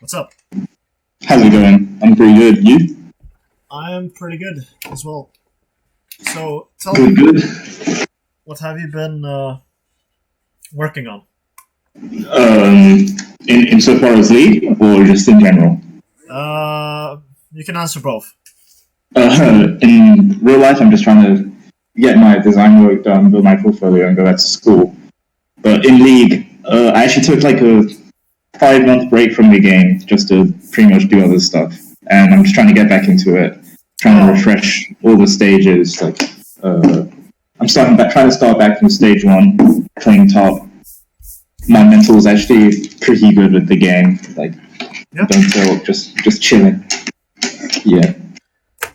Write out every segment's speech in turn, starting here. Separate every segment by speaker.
Speaker 1: What's up?
Speaker 2: How's it going? I'm pretty good. You?
Speaker 1: I'm pretty good as well. So tell
Speaker 2: Good,
Speaker 1: me,
Speaker 2: good.
Speaker 1: what have you been working on?
Speaker 2: Um, in so far as League or just in general?
Speaker 1: You can answer both.
Speaker 2: In real life, I'm just trying to get my design work done, build my portfolio, and go back to school. But in League, I actually took like a 5 month break from the game just to pretty much do other stuff, and I'm just trying to get back into it, trying to
Speaker 1: Oh,
Speaker 2: refresh all the stages. I'm trying to start back from stage one, playing top. My mental is actually pretty good with the game. Like,
Speaker 1: yeah.
Speaker 2: don't feel just chilling. Yeah.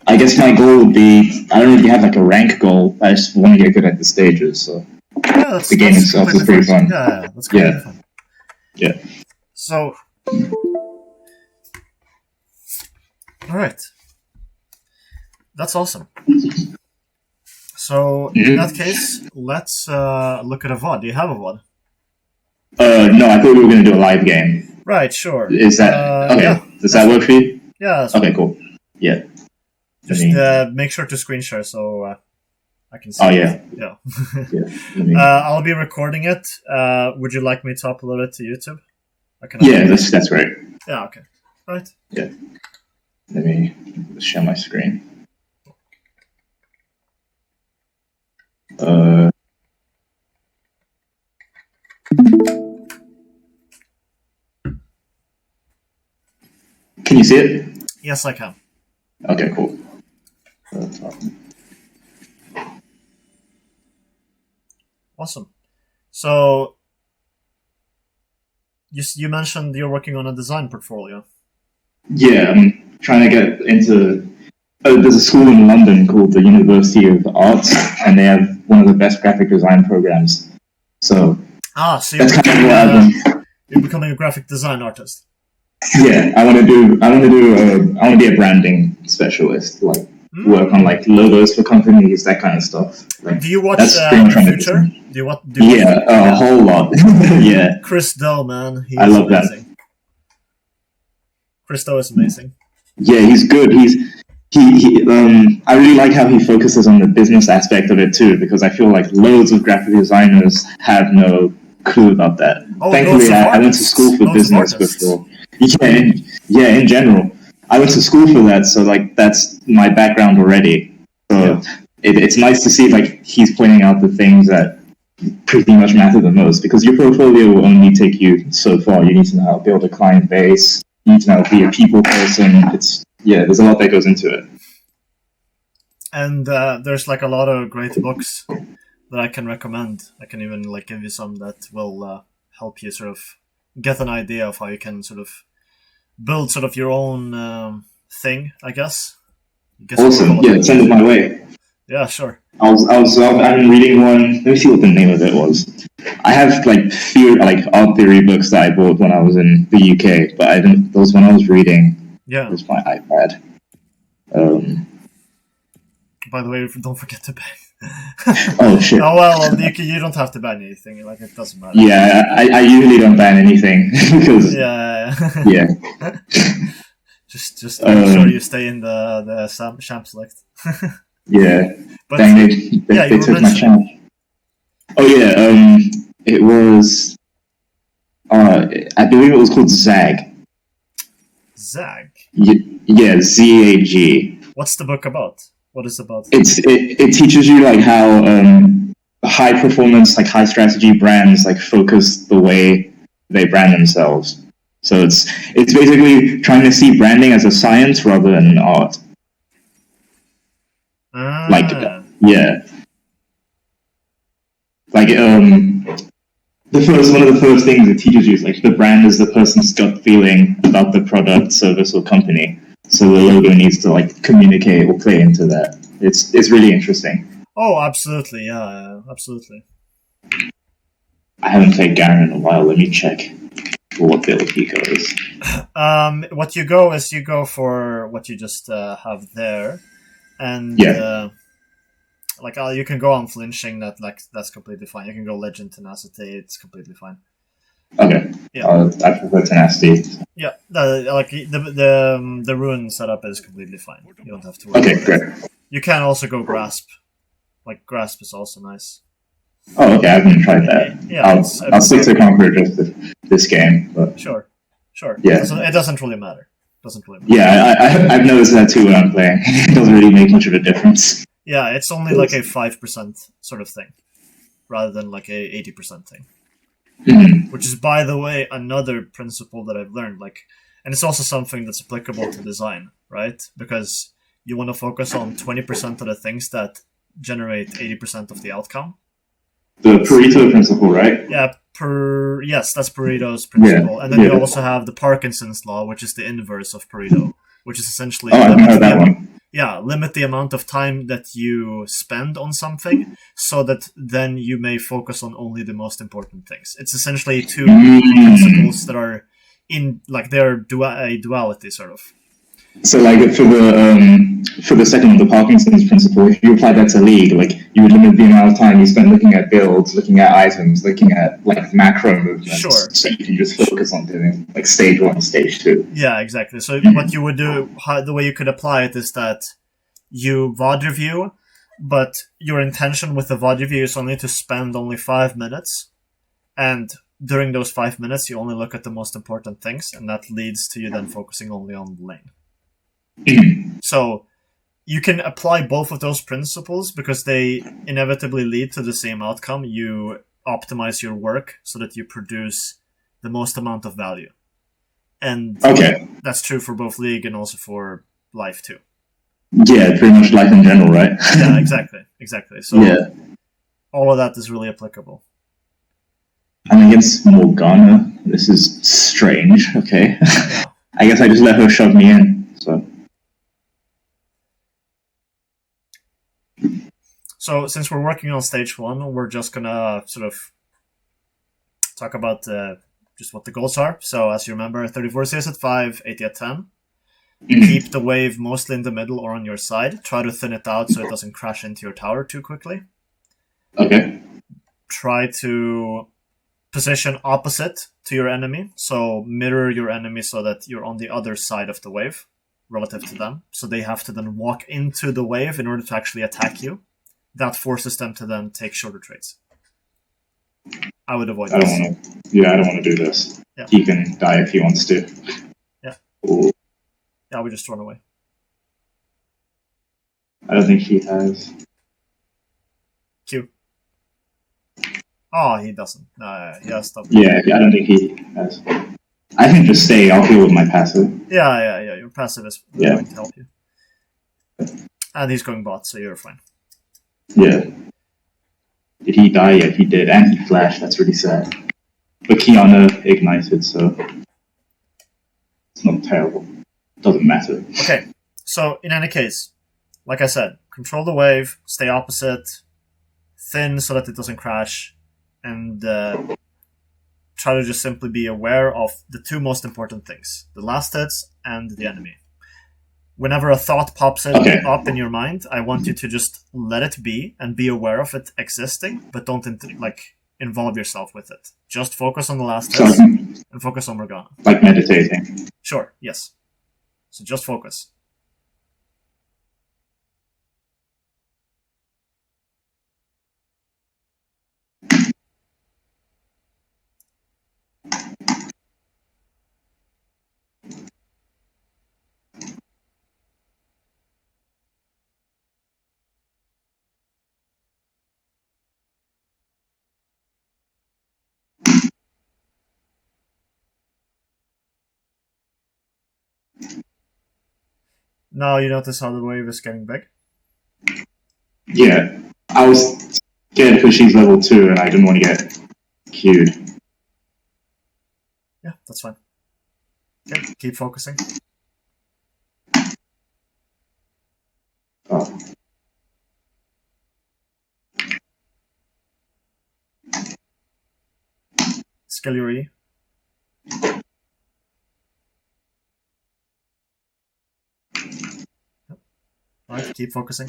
Speaker 2: I guess my goal would be, I don't really have like a rank goal. I just want to get good at the stages. So
Speaker 1: Yeah,
Speaker 2: the game
Speaker 1: that's
Speaker 2: itself is
Speaker 1: completely
Speaker 2: pretty
Speaker 1: fine.
Speaker 2: fun.
Speaker 1: Yeah, that's completely
Speaker 2: Yeah.
Speaker 1: fine.
Speaker 2: Yeah.
Speaker 1: So, all right, that's awesome. So in that
Speaker 2: Mm-hmm.
Speaker 1: case, let's look at a VOD. Do you have a VOD?
Speaker 2: No, I thought we were going to do a live game.
Speaker 1: Right, sure.
Speaker 2: Is that
Speaker 1: Yeah,
Speaker 2: okay? Does
Speaker 1: that's
Speaker 2: that work
Speaker 1: fine.
Speaker 2: for you?
Speaker 1: Yeah, that's
Speaker 2: Okay,
Speaker 1: fine.
Speaker 2: cool. Yeah. Let
Speaker 1: Just
Speaker 2: me.
Speaker 1: make sure to screen share so I can
Speaker 2: Oh
Speaker 1: see it.
Speaker 2: yeah.
Speaker 1: Yeah.
Speaker 2: Yeah. Let me.
Speaker 1: I'll be recording it. Would you like me to upload it to YouTube? I can
Speaker 2: Yeah,
Speaker 1: upload it.
Speaker 2: that's great.
Speaker 1: Yeah, okay. Right.
Speaker 2: Yeah. Let me share my screen. Uh, can you see it?
Speaker 1: Yes, I can.
Speaker 2: Okay, cool.
Speaker 1: Awesome. So you mentioned you're working on a design portfolio.
Speaker 2: Yeah, I'm trying to get into. There's a school in London called the University of Arts, and they have one of the best graphic design programs. So
Speaker 1: So
Speaker 2: that's kind of what I've been.
Speaker 1: you're becoming a graphic design artist.
Speaker 2: Yeah, I want to do. I want to do. I want to be a branding specialist, like work on like logos for companies, that kind of stuff. Like
Speaker 1: Do you watch
Speaker 2: that's pretty much
Speaker 1: The
Speaker 2: trying to
Speaker 1: Future?
Speaker 2: do.
Speaker 1: Do you what? Do you watch
Speaker 2: Yeah, a whole lot. Yeah,
Speaker 1: Chris Do, man,
Speaker 2: I
Speaker 1: he's
Speaker 2: love that.
Speaker 1: amazing. Chris Do is amazing.
Speaker 2: Yeah, he's good. I really like how he focuses on the business aspect of it too, because I feel like loads of graphic designers have no clue about that.
Speaker 1: Oh, loads
Speaker 2: Thankfully,
Speaker 1: of
Speaker 2: I went to
Speaker 1: artists.
Speaker 2: school for
Speaker 1: Loads of
Speaker 2: business
Speaker 1: artists.
Speaker 2: before. In general, I went to school for that, so like that's my background already. So
Speaker 1: Yeah.
Speaker 2: it's nice to see like he's pointing out the things that pretty much matter the most, because your portfolio will only take you so far. You need to know how to build a client base. You need to know how to be a people person. There's a lot that goes into it.
Speaker 1: And there's like a lot of great books that I can recommend. I can even like give you some that will help you sort of get an idea of how you can sort of build sort of your own thing, I guess.
Speaker 2: Awesome. Yeah, send it my way.
Speaker 1: Yeah, sure.
Speaker 2: I've been reading one. Let me see what the name of it was. I have like art theory books that I bought when I was in the UK, but I didn't. Those when I was reading.
Speaker 1: Yeah.
Speaker 2: It was my iPad.
Speaker 1: By the way, don't forget to ban.
Speaker 2: Oh shit.
Speaker 1: Oh well, you don't have to ban anything. Like it doesn't matter.
Speaker 2: Yeah, I usually don't ban anything because
Speaker 1: Yeah.
Speaker 2: yeah.
Speaker 1: Just make sure you stay in the champ select.
Speaker 2: Yeah.
Speaker 1: But
Speaker 2: Dang
Speaker 1: yeah,
Speaker 2: they
Speaker 1: you were
Speaker 2: took my
Speaker 1: mentioning.
Speaker 2: chance. Oh yeah. It was. I believe it was called Zag.
Speaker 1: Zag.
Speaker 2: Yeah, ZAG.
Speaker 1: What's the book about? What is it about?
Speaker 2: It teaches you like how high performance, like high strategy brands like focus the way they brand themselves. So it's basically trying to see branding as a science rather than an art. Like yeah, like one of the first things it teaches you is like the brand is the person's gut feeling about the product, service, or company. So the logo needs to like communicate or play into that. It's really interesting.
Speaker 1: Oh, absolutely, yeah, absolutely.
Speaker 2: I haven't played Garen in a while. Let me check for what build he goes.
Speaker 1: What you go is you go for what you just have there, and
Speaker 2: Yeah.
Speaker 1: you can go on flinching. That's completely fine. You can go legend tenacity. It's completely fine.
Speaker 2: Okay.
Speaker 1: Yeah.
Speaker 2: I prefer tenacity.
Speaker 1: Yeah, the rune setup is completely fine. You don't have to worry
Speaker 2: Okay,
Speaker 1: about
Speaker 2: great.
Speaker 1: it. You can also go grasp. Like grasp is also nice.
Speaker 2: Oh, okay. I haven't tried that.
Speaker 1: Yeah, it's
Speaker 2: I'll stick to Conqueror just this game. But
Speaker 1: sure.
Speaker 2: yeah,
Speaker 1: It doesn't really matter.
Speaker 2: yeah. I've noticed that too when I'm playing. It doesn't really make much of a difference.
Speaker 1: Yeah, it's only like a 5% sort of thing, rather than like a 80% thing.
Speaker 2: Mhm.
Speaker 1: Which is, by the way, another principle that I've learned. Like, and it's also something that's applicable to design, right? Because you want to focus on 20% of the things that generate 80% of the outcome.
Speaker 2: The Pareto principle, right?
Speaker 1: Yeah, yes, that's Pareto's
Speaker 2: Yeah,
Speaker 1: principle. And then you
Speaker 2: yeah.
Speaker 1: also have the Parkinson's law, which is the inverse of Pareto, which is essentially
Speaker 2: Oh, I haven't heard that one.
Speaker 1: limit the amount of time that you spend on something so that then you may focus on only the most important things. It's essentially two principles that are in, like, they're a duality, sort of.
Speaker 2: So, like for the second one, the Parkinson's principle, if you apply that to League, like you would limit the amount of time you spend looking at builds, looking at items, looking at like macro movements.
Speaker 1: Sure.
Speaker 2: So you can just focus on doing like stage 1, stage 2.
Speaker 1: Yeah, exactly. So what you would do, the way you could apply it is that you VOD review, but your intention with the VOD review is only to spend only 5 minutes, and during those 5 minutes you only look at the most important things, and that leads to you then focusing only on the lane. So you can apply both of those principles because they inevitably lead to the same outcome. You optimize your work so that you produce the most amount of value. And that's true for both League and also for life too.
Speaker 2: Yeah, pretty much life in general, right?
Speaker 1: Yeah, exactly. So
Speaker 2: yeah.
Speaker 1: All of that is really applicable.
Speaker 2: I'm against Morgana. This is strange. Okay. Yeah. I guess I just let her shove me in.
Speaker 1: So since we're working on stage 1, we're just gonna sort of talk about just what the goals are. So as you remember, 34 CS at 5, 80 at 10. Keep the wave mostly in the middle or on your side. Try to thin it out so it doesn't crash into your tower too quickly.
Speaker 2: Okay.
Speaker 1: Try to position opposite to your enemy. So mirror your enemy so that you're on the other side of the wave relative to them. So they have to then walk into the wave in order to actually attack you. That forces them to then take shorter trades. I would avoid this.
Speaker 2: I don't want to do this. Yeah. He can die if he wants to.
Speaker 1: Yeah.
Speaker 2: Ooh.
Speaker 1: Yeah, we just run away.
Speaker 2: I don't think he has.
Speaker 1: Q. Oh, he doesn't. He has stuff.
Speaker 2: Yeah, I don't think he has. I can just stay. I'll heal with my passive.
Speaker 1: Yeah. Your passive is going to help you. And he's going bot, so you're fine.
Speaker 2: Yeah. Did he die yet? He did, and he flashed. That's really sad. But Kiana ignited, so it's not terrible. Doesn't matter.
Speaker 1: Okay, so in any case, like I said, control the wave, stay opposite, thin so that it doesn't crash, and try to just simply be aware of the two most important things, the last hits and the enemy. Whenever a thought pops up in your mind, I want you to just let it be and be aware of it existing, but don't involve yourself with it. Just focus on the last hits and focus on Morgana.
Speaker 2: Like meditating.
Speaker 1: Sure, yes. So just focus. Now you notice how the wave is getting big?
Speaker 2: Yeah. I was scared because she's level 2 and I didn't want to get queued.
Speaker 1: Yeah, that's fine. Okay, keep focusing.
Speaker 2: Oh.
Speaker 1: Skill your E. Alright, keep focusing.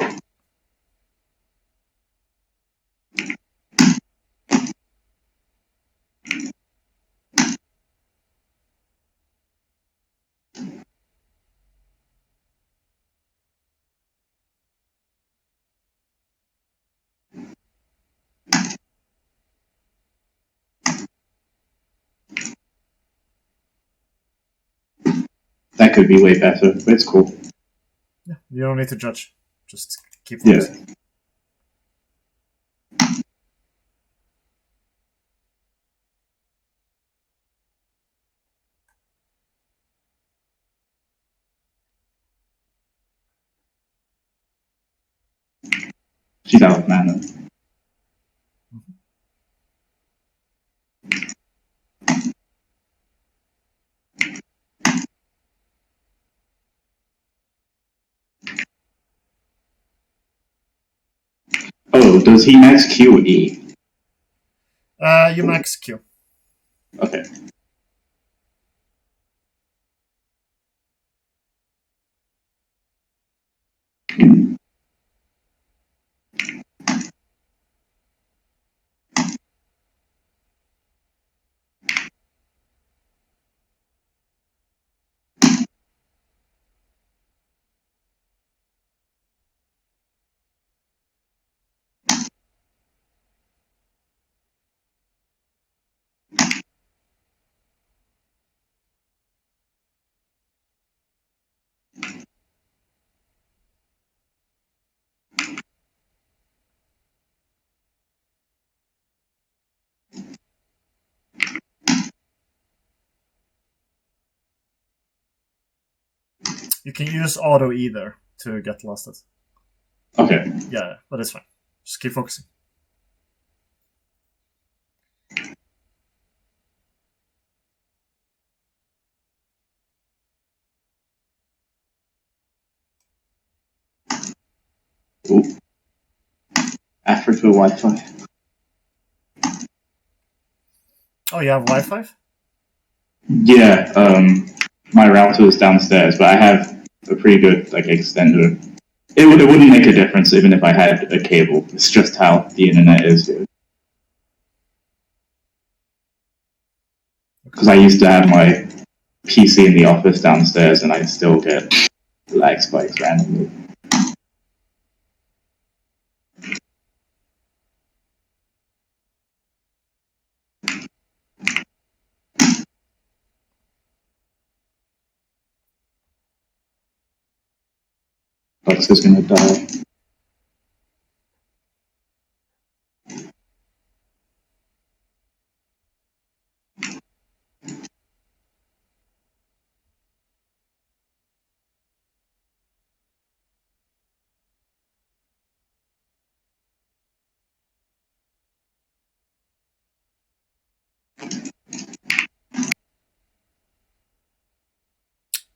Speaker 2: that could be way better, but it's cool.
Speaker 1: Yeah, you don't need to judge. Just keep
Speaker 2: Yeah.
Speaker 1: focusing.
Speaker 2: She's out of mana. Oh, does he max Q or E?
Speaker 1: You max Q.
Speaker 2: Okay.
Speaker 1: You can use auto either to get lasted.
Speaker 2: Okay.
Speaker 1: Yeah, but it's fine. Just keep focusing.
Speaker 2: Ooh. Africa Wi-Fi.
Speaker 1: Oh, you have Wi-Fi?
Speaker 2: Yeah, my router is downstairs, but I have a pretty good like extender. It wouldn't make a difference even if I had a cable. It's just how the internet is here. Because I used to have my PC in the office downstairs, and I still get lag spikes randomly. Fox is gonna die.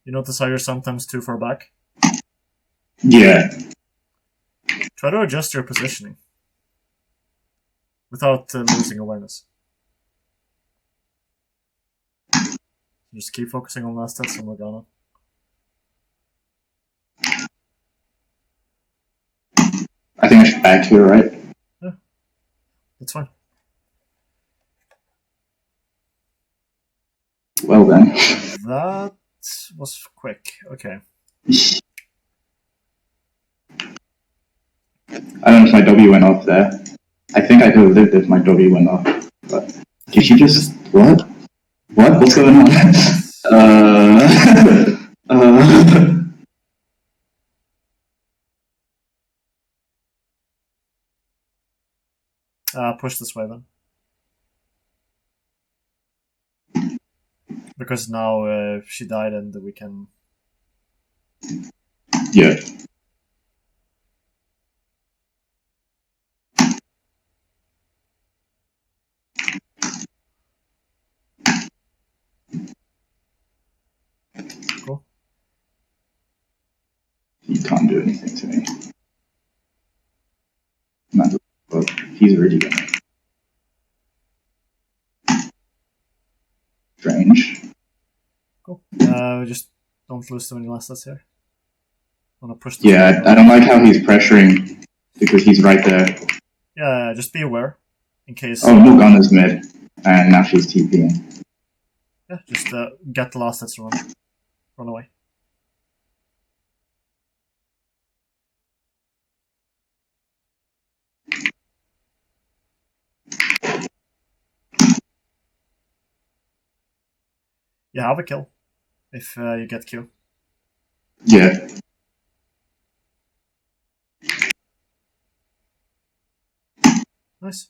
Speaker 1: You notice how you're sometimes too far back?
Speaker 2: Yeah.
Speaker 1: Try to adjust your positioning without losing awareness. Just keep focusing on last stats and Morgana.
Speaker 2: I think I should back here, right?
Speaker 1: Yeah, that's fine.
Speaker 2: Well then.
Speaker 1: That was quick. Okay.
Speaker 2: I don't know if my W went off there. I think I could have lived if my W went off. But did you just what? What? What's going on? uh,
Speaker 1: Push this way then. Because now she died and we can...
Speaker 2: yeah.
Speaker 1: Cool.
Speaker 2: He can't do anything to me. Not, but he's already gonna. Strange.
Speaker 1: Cool. Just don't lose too many last stats here. Wanna push this
Speaker 2: Yeah, I don't like how he's pressuring because he's right there.
Speaker 1: Yeah, just be aware in case.
Speaker 2: Oh, Morgana's mid, and now she's TPing.
Speaker 1: Yeah, just get the last stats and run away. You have a kill if you get Q.
Speaker 2: Yeah.
Speaker 1: Nice.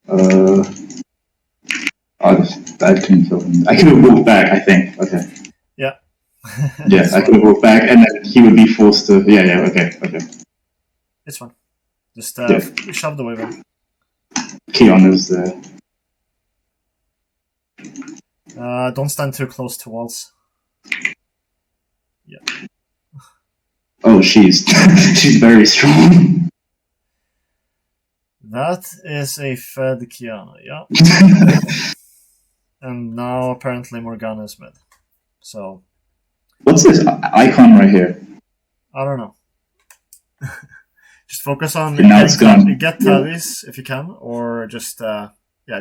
Speaker 2: Uh, I couldn't kill him. I could have walked back, I think. Okay.
Speaker 1: Yeah.
Speaker 2: Yeah,
Speaker 1: It's
Speaker 2: I could
Speaker 1: fine.
Speaker 2: have walked back, and then he would be forced to. Yeah, yeah, okay, okay.
Speaker 1: It's fine. Just
Speaker 2: Yeah.
Speaker 1: shove the wave in.
Speaker 2: Keon is there.
Speaker 1: Don't stand too close to walls. Yeah.
Speaker 2: Oh, she's she's very strong.
Speaker 1: That is a fed Kiana, yeah. And now apparently Morgana is mid. So
Speaker 2: What's this icon right here?
Speaker 1: I don't know. Just focus on
Speaker 2: And now it's gone.
Speaker 1: get
Speaker 2: Yeah.
Speaker 1: tabbies if you can, or just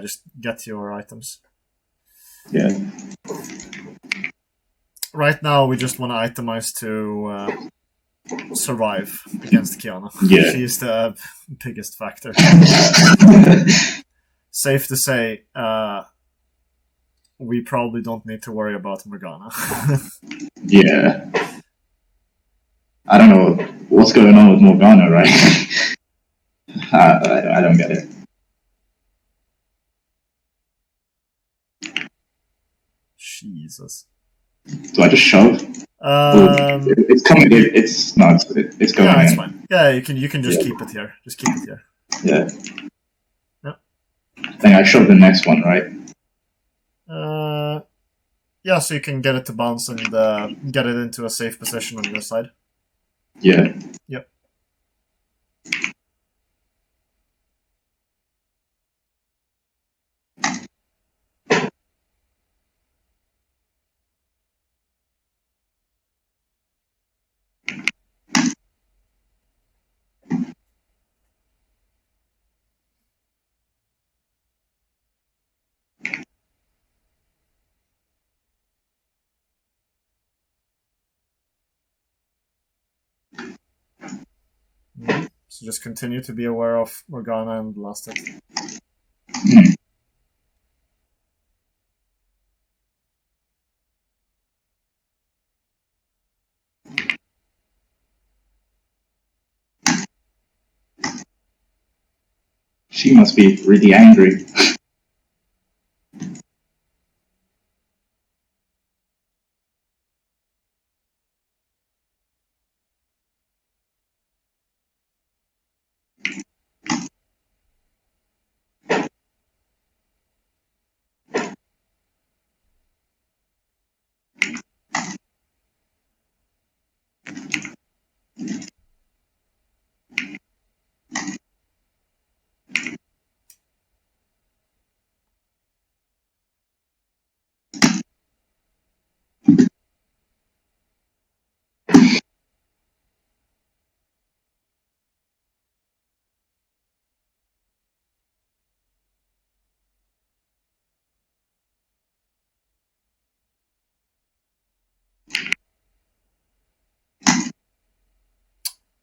Speaker 1: just get your items.
Speaker 2: Yeah.
Speaker 1: Right now we just want to itemize to survive against Kiana.
Speaker 2: Yeah.
Speaker 1: She's the biggest factor. Safe to say, we probably don't need to worry about Morgana.
Speaker 2: Yeah. I don't know what's going on with Morgana, right? I don't get it.
Speaker 1: Jesus.
Speaker 2: Do I just shove? It's coming. It's not. It's going.
Speaker 1: Yeah, it's
Speaker 2: in.
Speaker 1: fine. Yeah, you can just
Speaker 2: Yeah.
Speaker 1: keep it here. Just keep it here.
Speaker 2: Yeah.
Speaker 1: Yeah.
Speaker 2: I think I shove the next one, right?
Speaker 1: Yeah, so you can get it to bounce and get it into a safe position on your side.
Speaker 2: Yeah.
Speaker 1: Yep. So just continue to be aware of Morgana and blast it.
Speaker 2: She must be really angry.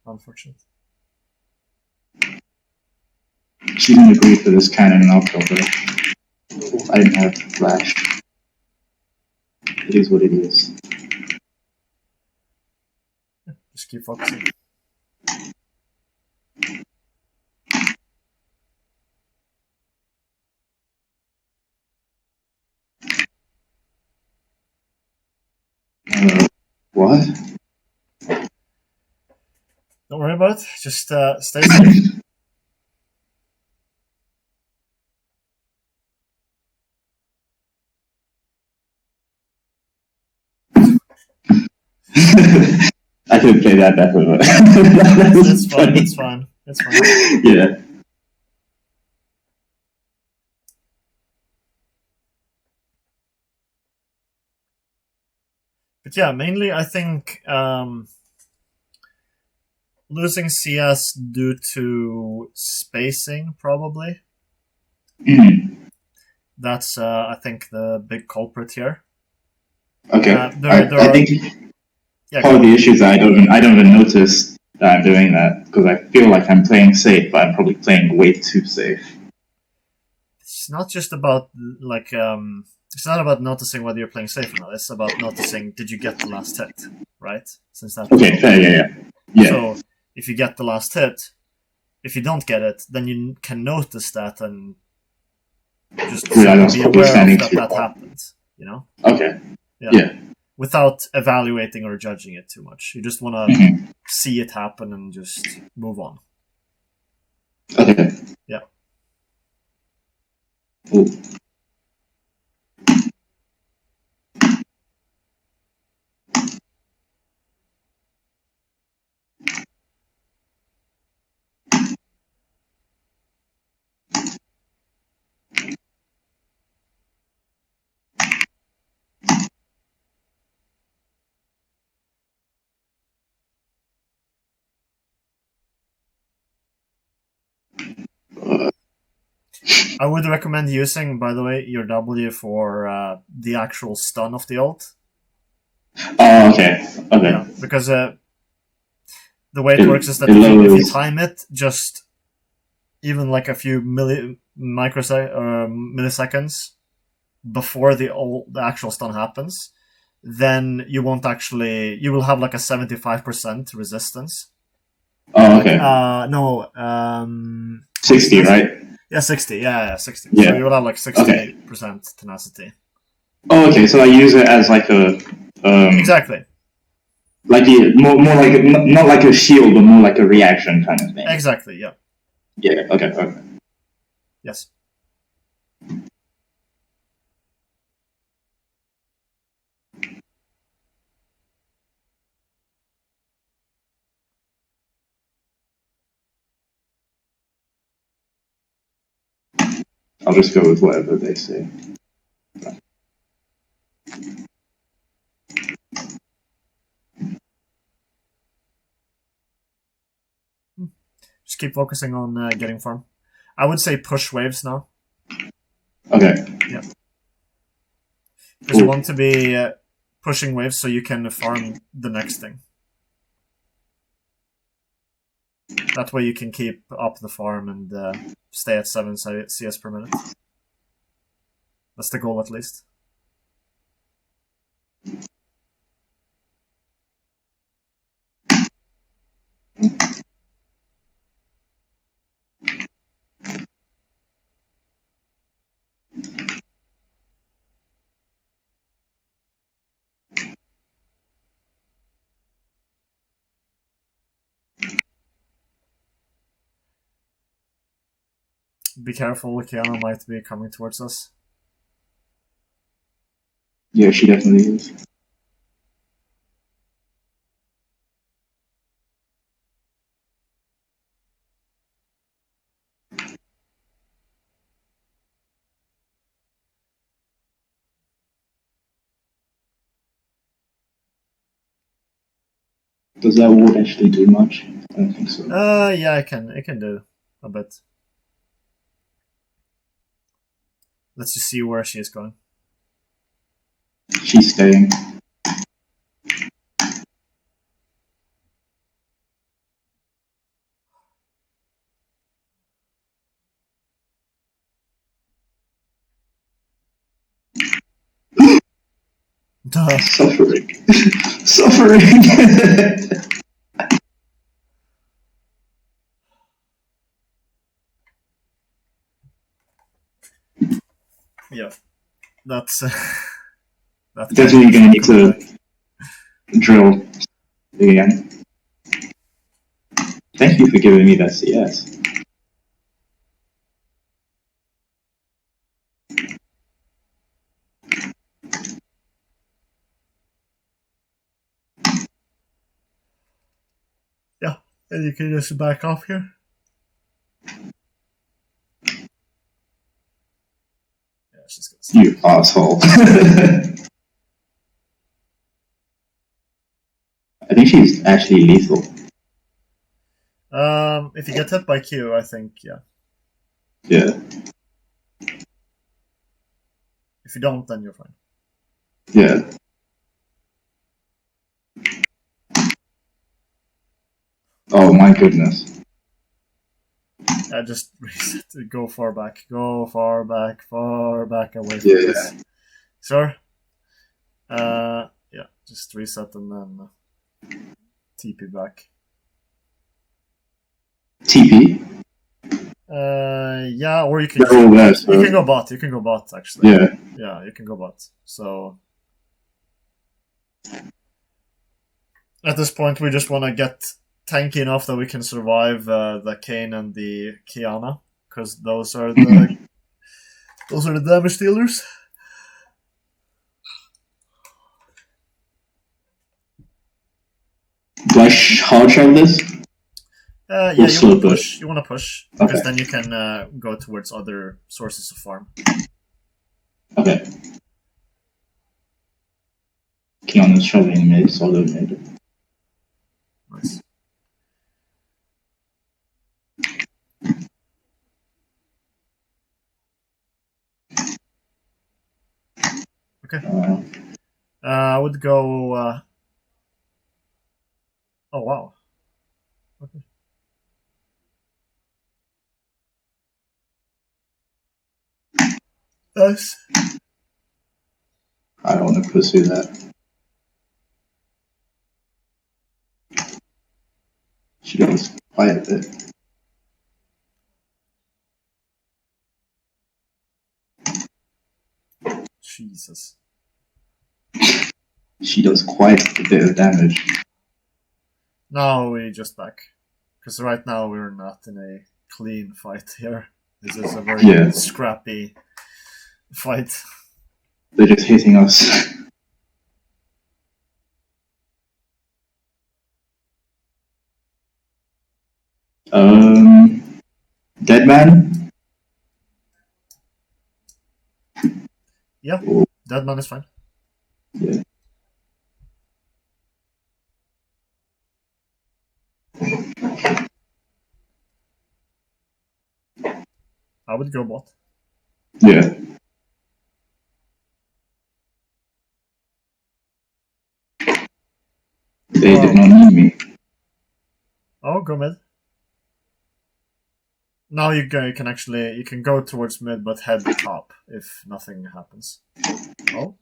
Speaker 1: Unfortunate.
Speaker 2: She didn't agree for this cannon, and I'll kill her. I didn't have flash. It is what it is.
Speaker 1: Just keep focusing.
Speaker 2: What?
Speaker 1: Don't worry about it. Just stay safe.
Speaker 2: I could play that better, but
Speaker 1: It's fine. It's fine. It's fine.
Speaker 2: Yeah.
Speaker 1: But yeah, mainly I think losing CS due to spacing, probably. That's I think the big culprit here.
Speaker 2: Okay.
Speaker 1: I
Speaker 2: think
Speaker 1: yeah,
Speaker 2: part of the issue is that I don't even notice that I'm doing that because I feel like I'm playing safe, but I'm probably playing way too safe.
Speaker 1: it's not just about like it's not about noticing whether you're playing safe or not. It's about noticing did you get the last hit, right? Since that's
Speaker 2: Okay, fair, yeah.
Speaker 1: So if you get the last hit, if you don't get it, then you can notice that and just
Speaker 2: Yeah, I was
Speaker 1: be
Speaker 2: probably
Speaker 1: aware of
Speaker 2: standing
Speaker 1: that
Speaker 2: too
Speaker 1: that
Speaker 2: far.
Speaker 1: happens. You know?
Speaker 2: Okay,
Speaker 1: Yeah.
Speaker 2: yeah.
Speaker 1: Without evaluating or judging it too much. You just want to
Speaker 2: Mhm.
Speaker 1: see it happen and just move on.
Speaker 2: Okay.
Speaker 1: Yeah.
Speaker 2: Ooh.
Speaker 1: I would recommend using, by the way, your W for the actual stun of the ult.
Speaker 2: Oh, okay. Okay.
Speaker 1: Yeah, because the way it works is that
Speaker 2: It
Speaker 1: if you
Speaker 2: lowers.
Speaker 1: time it just even like a few milliseconds before the actual stun happens, then you won't actually you will have like a 75% resistance.
Speaker 2: Oh,
Speaker 1: Like
Speaker 2: okay.
Speaker 1: no, what is
Speaker 2: 60,
Speaker 1: this?
Speaker 2: right?
Speaker 1: Yeah, 60. Yeah, 60. So you
Speaker 2: Yeah.
Speaker 1: will have like
Speaker 2: Okay.
Speaker 1: 60% tenacity.
Speaker 2: Oh, okay. So I use it as like a
Speaker 1: Exactly.
Speaker 2: like more like not like a shield, but more like a reaction kind of thing.
Speaker 1: Exactly. Yeah.
Speaker 2: Yeah. Okay. Okay.
Speaker 1: Yes.
Speaker 2: I'll just go with whatever they say.
Speaker 1: Just keep focusing on getting farm. I would say push waves now.
Speaker 2: Okay.
Speaker 1: Yeah. Because you
Speaker 2: Ooh.
Speaker 1: want to be pushing waves so you can farm the next thing. That way you can keep up the farm and stay at 7 CS per minute. That's the goal at least. Be careful, Kiana might be coming towards us.
Speaker 2: Yeah, she definitely is. Does that ward actually do much? I don't think so.
Speaker 1: Yeah, it can do a bit. Let's just see where she is going.
Speaker 2: She's staying.
Speaker 1: Duh.
Speaker 2: Suffering. Suffering.
Speaker 1: Yeah. That's that guy
Speaker 2: Definitely
Speaker 1: is
Speaker 2: gonna
Speaker 1: not
Speaker 2: need
Speaker 1: coming
Speaker 2: to
Speaker 1: back.
Speaker 2: drill again. Thank you for giving me that CS.
Speaker 1: Yeah. And you can just back off here. Yeah, she's gonna stay.
Speaker 2: You asshole. I think she's actually lethal.
Speaker 1: If you get hit by Q, I think yeah.
Speaker 2: Yeah.
Speaker 1: If you don't, then you're fine.
Speaker 2: Yeah. Oh my goodness.
Speaker 1: Just reset. Go far back. Go far back away from
Speaker 2: Yeah.
Speaker 1: this. Sure. Yeah, just reset and then TP back.
Speaker 2: TP.
Speaker 1: Yeah, or you can
Speaker 2: They're all there.
Speaker 1: you can
Speaker 2: So
Speaker 1: go bot. You can go bot actually.
Speaker 2: yeah.
Speaker 1: Yeah, you can go bot. So at this point, we just want to get tanky enough that we can survive the Kane and the Kiana, because those are the damage dealers.
Speaker 2: Do I hard shell this?
Speaker 1: Yeah,
Speaker 2: Or
Speaker 1: you want to
Speaker 2: slow
Speaker 1: push. You want to push because
Speaker 2: Okay.
Speaker 1: then you can go towards other sources of farm.
Speaker 2: Okay. Keanu's shoving mid, solo mid.
Speaker 1: Nice. Okay. I would go. Oh wow. Okay. Nice.
Speaker 2: I don't want to pursue that. She goes quiet a bit.
Speaker 1: Jesus.
Speaker 2: She does quite a bit of damage.
Speaker 1: Now we just back, because right now we're not in a clean fight here. This is a very scrappy fight.
Speaker 2: They're just hitting us. Dead man?
Speaker 1: Yeah, that man is fine.
Speaker 2: Yeah.
Speaker 1: I would go bot.
Speaker 2: Yeah. They did not need me.
Speaker 1: Oh, go mid. Now you can actually you can go towards mid, but head top if nothing happens. Oh.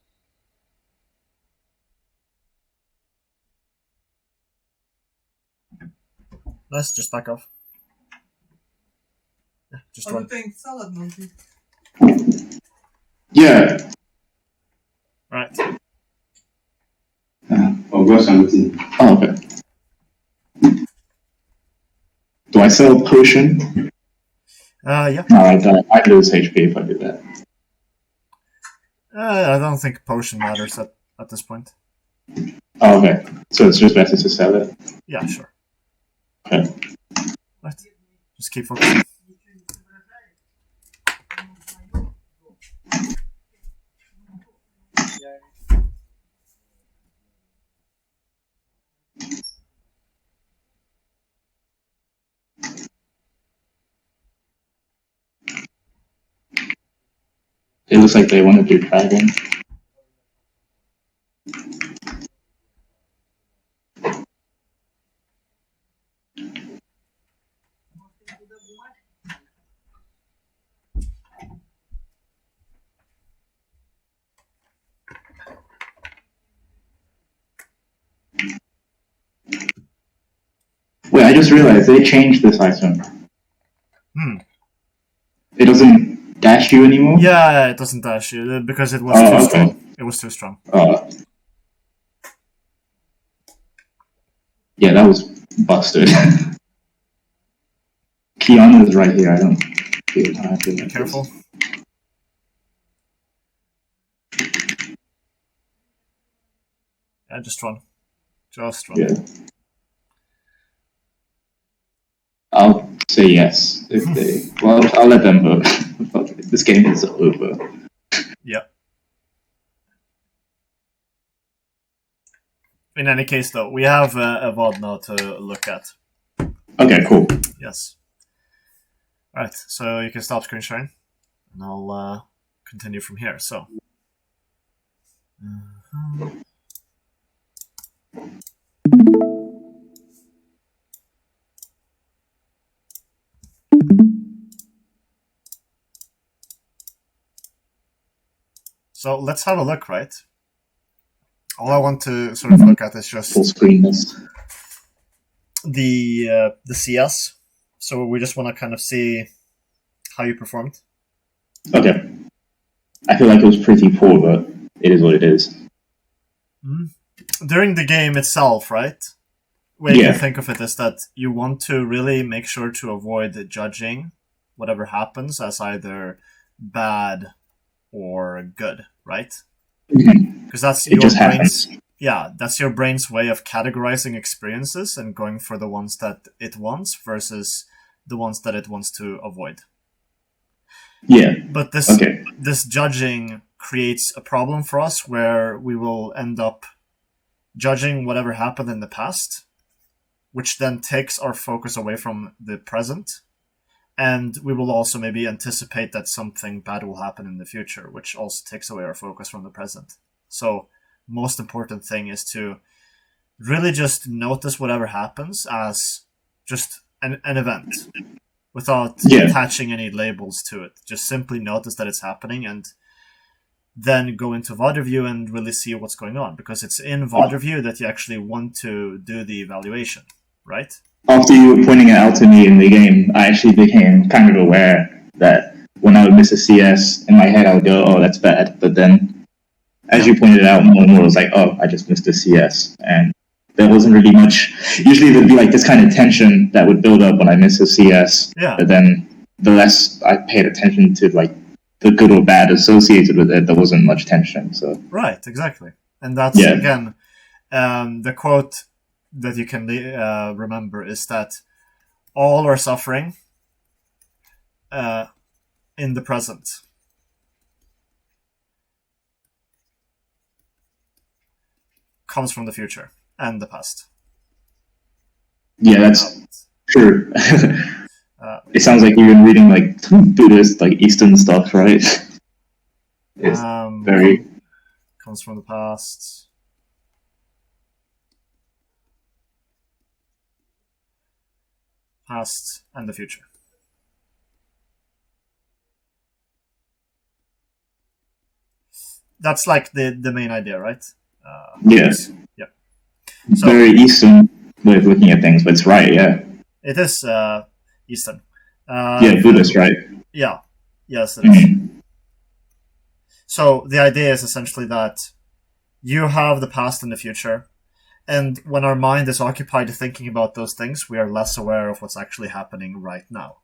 Speaker 1: Nice, just back off. Yeah, just run.
Speaker 2: Yeah.
Speaker 1: Right.
Speaker 2: Oh, okay. Do I sell a potion?
Speaker 1: Yeah.
Speaker 2: No, I'd lose HP if I did that.
Speaker 1: I don't think potion matters at this point.
Speaker 2: Oh, okay. So it's just better to sell it?
Speaker 1: Yeah, sure.
Speaker 2: Okay.
Speaker 1: Right. Just keep focusing.
Speaker 2: It looks like they want to do dragon. Wait, I just realized they changed this item. It doesn't dash you anymore?
Speaker 1: Yeah, it doesn't dash you because it was too strong. It was too strong.
Speaker 2: Yeah, that was busted. Keanu is right here. I don't feel how I feel like
Speaker 1: Careful.
Speaker 2: This.
Speaker 1: Yeah, just run. Just run.
Speaker 2: Yeah. I'll say yes if they. Well, I'll let them vote. This game is over.
Speaker 1: Yeah. In any case, though, we have a VOD now to look at.
Speaker 2: Okay, cool.
Speaker 1: Yes. Alright, so you can stop screen sharing, and I'll continue from here. So. So let's have a look, right? All I want to sort of look at is just
Speaker 2: full screen this.
Speaker 1: The CS. So we just want to kind of see how you performed.
Speaker 2: Okay. I feel like it was pretty poor, but it is what it is.
Speaker 1: During the game itself, right? Way
Speaker 2: Yeah.
Speaker 1: you think of it is that you want to really make sure to avoid judging whatever happens as either bad or good, right? Because that's
Speaker 2: It
Speaker 1: your
Speaker 2: just
Speaker 1: brain's
Speaker 2: happens.
Speaker 1: that's your brain's way of categorizing experiences and going for the ones that it wants versus the ones that it wants to avoid.
Speaker 2: Yeah.
Speaker 1: But
Speaker 2: Okay.
Speaker 1: this judging creates a problem for us where we will end up judging whatever happened in the past, which then takes our focus away from the present. And we will also maybe anticipate that something bad will happen in the future, which also takes away our focus from the present. So, most important thing is to really just notice whatever happens as just an event without
Speaker 2: Yeah.
Speaker 1: attaching any labels to it. Just simply notice that it's happening and then go into VOD review and really see what's going on, because it's in VOD review that you actually want to do the evaluation, right?
Speaker 2: After you were pointing it out to me in the game, I actually became kind of aware that when I would miss a CS, in my head I would go, oh, that's bad. But then, as you pointed it out more and more, it was like, oh, I just missed a CS. And there wasn't really much. Usually there'd be like this kind of tension that would build up when I miss a CS.
Speaker 1: Yeah.
Speaker 2: But then the less I paid attention to like the good or bad associated with it, there wasn't much tension. So
Speaker 1: right, exactly. And that's, again, the quote that you can remember is that all are suffering in the present. Comes from the future and the past.
Speaker 2: Yeah, that's true. It sounds like you've been reading like Buddhist, like Eastern stuff, right? It's very
Speaker 1: comes from the past. Past and the future. That's like the main idea, right?
Speaker 2: Yes.
Speaker 1: Yeah. So,
Speaker 2: very Eastern way of looking at things, but it's right, yeah.
Speaker 1: It is Eastern.
Speaker 2: Yeah, Buddhist, right?
Speaker 1: Yeah. Yes, it is. So the idea is essentially that you have the past and the future, and when our mind is occupied thinking about those things, we are less aware of what's actually happening right now.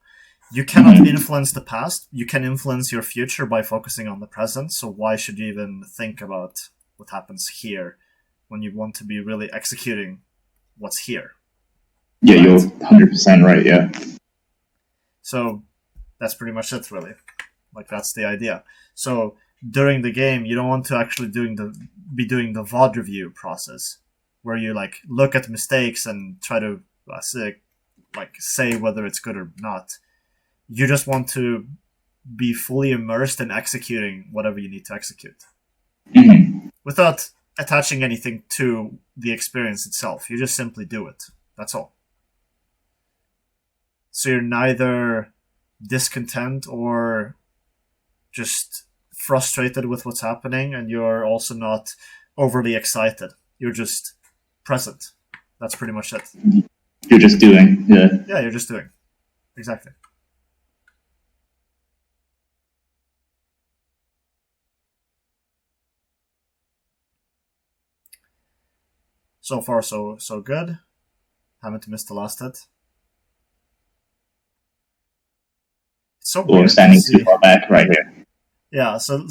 Speaker 1: You cannot influence the past. You can influence your future by focusing on the present. So why should you even think about what happens here when you want to be really executing what's here?
Speaker 2: Yeah, right? You're 100% right, yeah.
Speaker 1: So that's pretty much it, really. Like, that's the idea. So during the game, you don't want to actually be doing the VOD review process, where you like look at mistakes and try to say whether it's good or not. You just want to be fully immersed in executing whatever you need to execute, without attaching anything to the experience itself. You just simply do it. That's all. So you're neither discontent or just frustrated with what's happening, and you're also not overly excited. You're just present. That's pretty much it.
Speaker 2: You're just doing, yeah.
Speaker 1: Yeah, you're just doing. Exactly. So far, so good. Haven't missed the last hit. It's so weird.
Speaker 2: I'm standing too far back right here.
Speaker 1: Yeah, so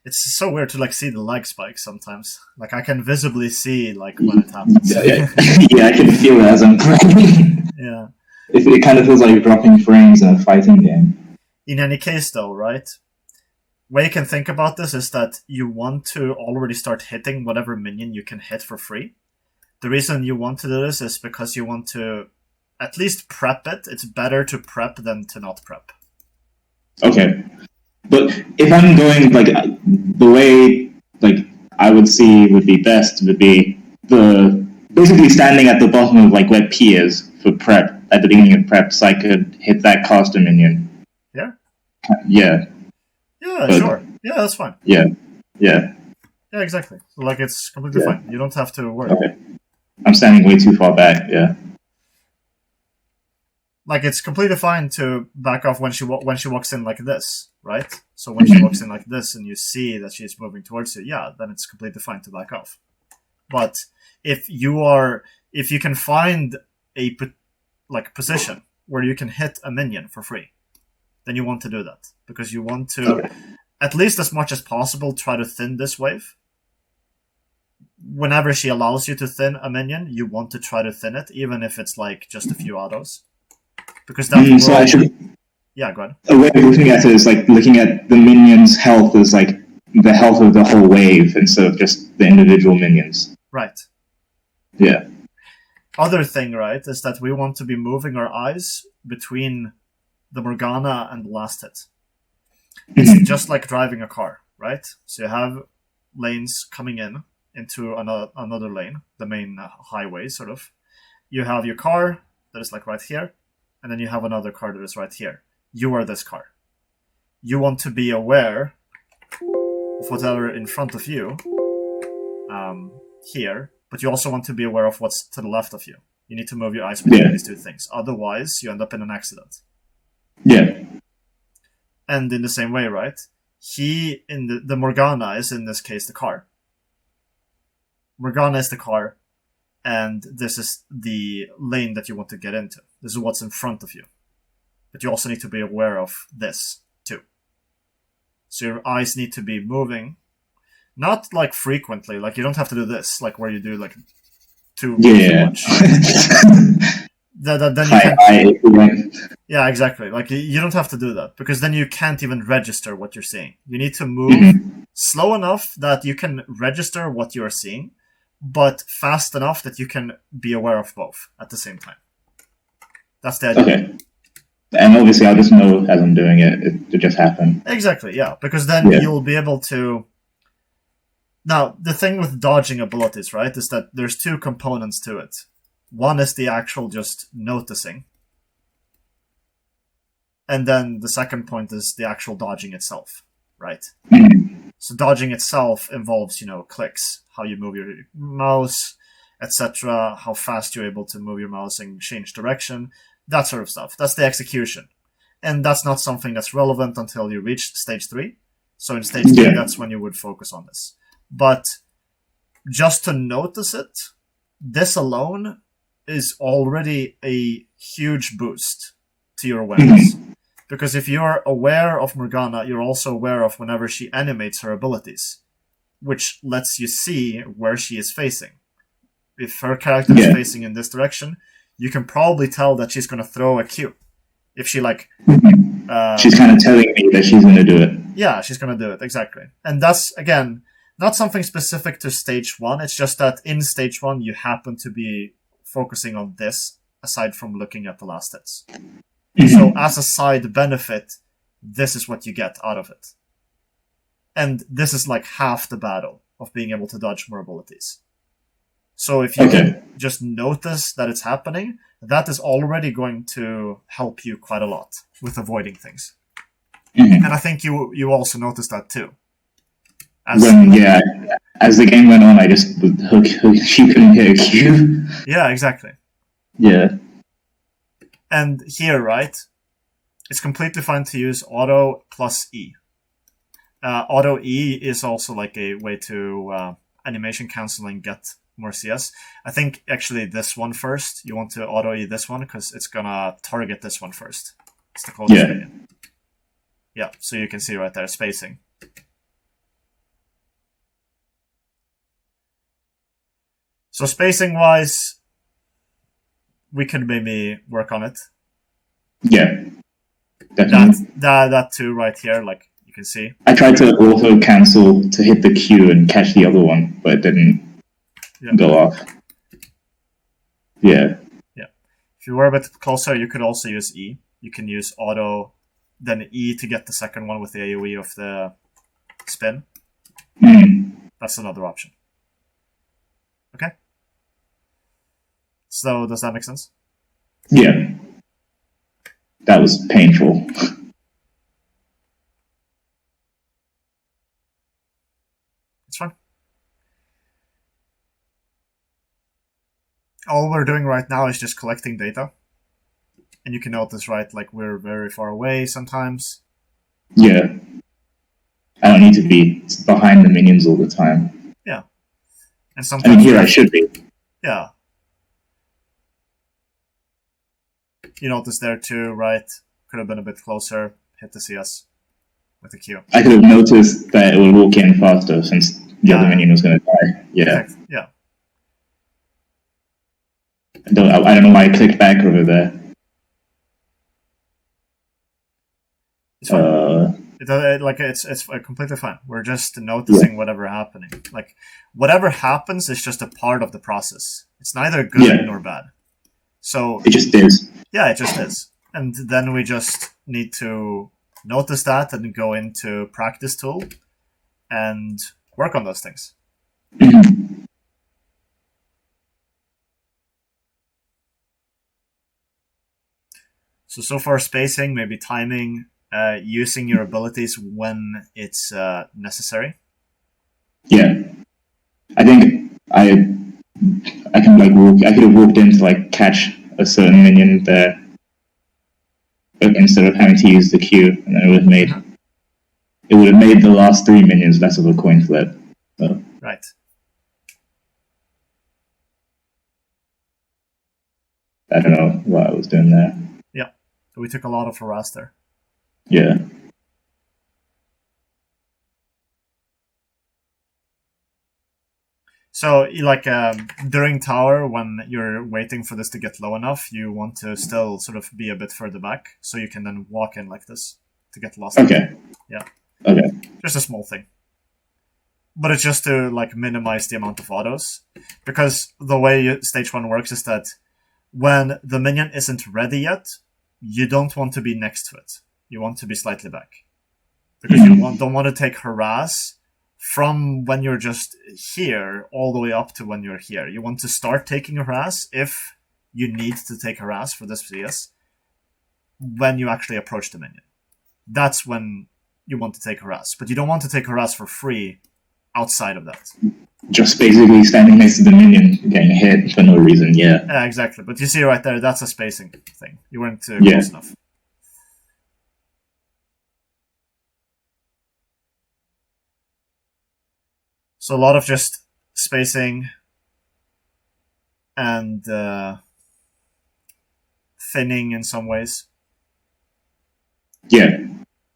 Speaker 1: it's so weird to like see the lag spikes sometimes. Like, I can visibly see like when it happens.
Speaker 2: Yeah, I can feel it as I'm playing.
Speaker 1: Yeah.
Speaker 2: It kind of feels like dropping frames in a fighting game.
Speaker 1: In any case, though, right? Way you can think about this is that you want to already start hitting whatever minion you can hit for free. The reason you want to do this is because you want to at least prep it. It's better to prep than to not prep.
Speaker 2: Okay. But if I'm going, like, the way, like, I would see would be best would be basically standing at the bottom of, like, where P is for prep, at the beginning of prep, so I could hit that caster minion.
Speaker 1: Yeah?
Speaker 2: Yeah.
Speaker 1: Yeah, but, sure. Yeah, that's fine.
Speaker 2: Yeah. Yeah.
Speaker 1: Yeah, exactly. Like, it's completely
Speaker 2: Yeah.
Speaker 1: fine. You don't have to worry.
Speaker 2: Okay. I'm standing way too far back. Yeah.
Speaker 1: Like, it's completely fine to back off when she walks in like this, right? So when she walks in like this and you see that she's moving towards you, yeah, then it's completely fine to back off. But if you can find a position where you can hit a minion for free, then you want to do that because you want to, at least as much as possible, try to thin this wave. Whenever she allows you to thin a minion, you want to try to thin it, even if it's like just a few autos. Because that
Speaker 2: So I should.
Speaker 1: Yeah, go ahead.
Speaker 2: A way of looking at it is like looking at the minions' health as like the health of the whole wave instead of just the individual minions.
Speaker 1: Right.
Speaker 2: Yeah.
Speaker 1: Other thing, right, is that we want to be moving our eyes between the Morgana and the last hit. It's just like driving a car, right? So you have lanes coming into another lane, the main highway, sort of. You have your car that is like right here, and then you have another car that is right here. You are this car. You want to be aware of whatever in front of you here, but you also want to be aware of what's to the left of you. You need to move your eyes between these two things. Otherwise, you end up in an accident.
Speaker 2: Yeah.
Speaker 1: And in the same way, right? The Morgana is in this case the car. Morgana is the car, and this is the lane that you want to get into. This is what's in front of you. But you also need to be aware of this, too. So your eyes need to be moving, not like frequently, like you don't have to do this, like where you do like too much. Then you can't. Yeah, exactly. Like you don't have to do that because then you can't even register what you're seeing. You need to move slow enough that you can register what you are seeing, but fast enough that you can be aware of both at the same time. That's the idea.
Speaker 2: Okay. And obviously, I'll just know as I'm doing it. It just happen.
Speaker 1: Exactly, yeah. Because then you'll be able to... Now, the thing with dodging abilities, right, is that there's two components to it. One is the actual just noticing. And then the second point is the actual dodging itself, right? So dodging itself involves, clicks, how you move your mouse, etc., how fast you're able to move your mouse and change direction, that sort of stuff. That's the execution. And that's not something that's relevant until you reach stage 3. So in stage 3, that's when you would focus on this. But just to notice it, this alone is already a huge boost to your awareness. Because if you're aware of Morgana, you're also aware of whenever she animates her abilities, which lets you see where she is facing. If her character is facing in this direction, you can probably tell that she's going to throw a Q. If she
Speaker 2: she's kind of telling me that she's going to do it.
Speaker 1: Yeah, she's going to do it, exactly. And that's, again, not something specific to stage 1. It's just that in stage 1, you happen to be focusing on this, aside from looking at the last hits. So as a side benefit, this is what you get out of it. And this is like half the battle of being able to dodge more abilities. So if you can just notice that it's happening, that is already going to help you quite a lot with avoiding things. And I think you also noticed that too. As
Speaker 2: the game went on, I just she couldn't hit a Q.
Speaker 1: Yeah, exactly.
Speaker 2: Yeah.
Speaker 1: And here, right, it's completely fine to use auto plus E. Auto E is also like a way to animation cancel and get more CS. I think actually this one first. You want to auto E this one because it's gonna target this one first. It's the closest minion. Yeah, so you can see right there, spacing. So spacing-wise, we could maybe work on it.
Speaker 2: Yeah, definitely.
Speaker 1: That too right here, like you can see.
Speaker 2: I tried to auto cancel to hit the Q and catch the other one, but it didn't go off. Yeah.
Speaker 1: Yeah. If you were a bit closer, you could also use E. You can use auto, then E to get the second one with the AoE of the spin. That's another option. Okay? So, does that make sense?
Speaker 2: Yeah. That was painful.
Speaker 1: All we're doing right now is just collecting data. And you can notice, right, like we're very far away sometimes.
Speaker 2: Yeah. I don't need to be behind the minions all the time.
Speaker 1: Yeah. And
Speaker 2: I mean,
Speaker 1: sometimes
Speaker 2: here I should be.
Speaker 1: yeah. You notice there too, right? Could have been a bit closer. Hit the CS with the Q.
Speaker 2: I could have noticed that it would walk in faster since the other minion was going to die. Yeah.
Speaker 1: Yeah.
Speaker 2: I don't know why I clicked back over there.
Speaker 1: It's fine. It's completely fine. We're just noticing whatever happening. Like whatever happens is just a part of the process. It's neither good nor bad. So
Speaker 2: it just is.
Speaker 1: Yeah, it just is. And then we just need to notice that and go into practice tool and work on those things. So far spacing, maybe timing, using your abilities when it's necessary.
Speaker 2: Yeah, I think I can like walk. I could have walked in to like catch a certain minion there instead of having to use the Q, and then it would have made the last 3 minions less of a coin flip. So.
Speaker 1: Right.
Speaker 2: I don't know what I was doing there.
Speaker 1: Yeah, so we took a lot of harass there.
Speaker 2: Yeah.
Speaker 1: So, like during tower, when you're waiting for this to get low enough, you want to still sort of be a bit further back, so you can then walk in like this to get lost.
Speaker 2: Okay.
Speaker 1: Yeah.
Speaker 2: Okay.
Speaker 1: Just a small thing, but it's just to like minimize the amount of autos, because the way stage 1 works is that when the minion isn't ready yet, you don't want to be next to it. You want to be slightly back, because you don't want to take harass from when you're just here all the way up to when you're here. You want to start taking harass if you need to take harass for this CS when you actually approach the minion. That's when you want to take harass, but you don't want to take harass for free outside of that.
Speaker 2: Just basically standing next to the minion getting hit for no reason, yeah.
Speaker 1: Yeah, exactly. But you see right there, that's a spacing thing. You weren't close enough. So a lot of just spacing and thinning in some ways.
Speaker 2: Yeah.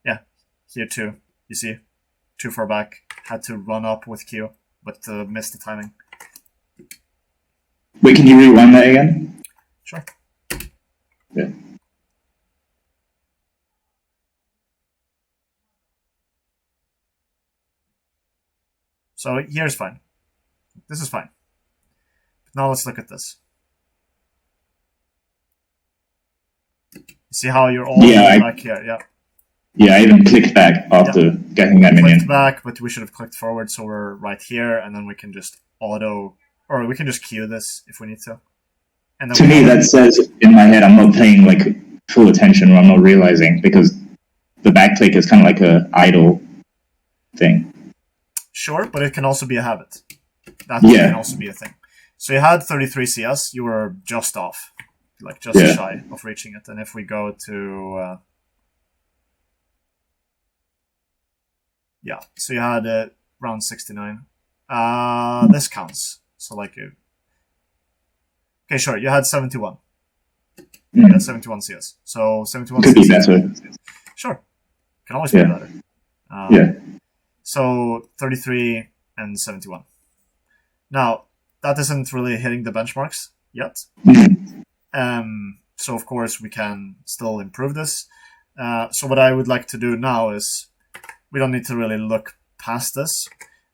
Speaker 1: Yeah, here too. You see, too far back. Had to run up with Q, but missed the timing.
Speaker 2: Wait, can you rewind that again?
Speaker 1: Sure.
Speaker 2: Yeah.
Speaker 1: So here's fine. This is fine. Now let's look at this. You see how you're all back here? Yeah.
Speaker 2: Yeah, I even clicked back after getting that minion.
Speaker 1: Clicked back, but we should have clicked forward, so we're right here, and then we can just or we can just queue this if we need to. And then
Speaker 2: to me, that says in my head I'm not paying like full attention, or I'm not realizing, because the back click is kind of like a idle thing.
Speaker 1: Sure, but it can also be a habit. That can also be a thing. So you had 33 CS, you were just off, like just shy of reaching it. And if we go to so you had round 69. This counts. So like okay, sure, you had 71. You had 71 CS. So 71
Speaker 2: could
Speaker 1: CS.
Speaker 2: Be better.
Speaker 1: Sure. Can always be better. So 33 and 71. Now, that isn't really hitting the benchmarks yet. So of course we can still improve this. So what I would like to do now is, we don't need to really look past this.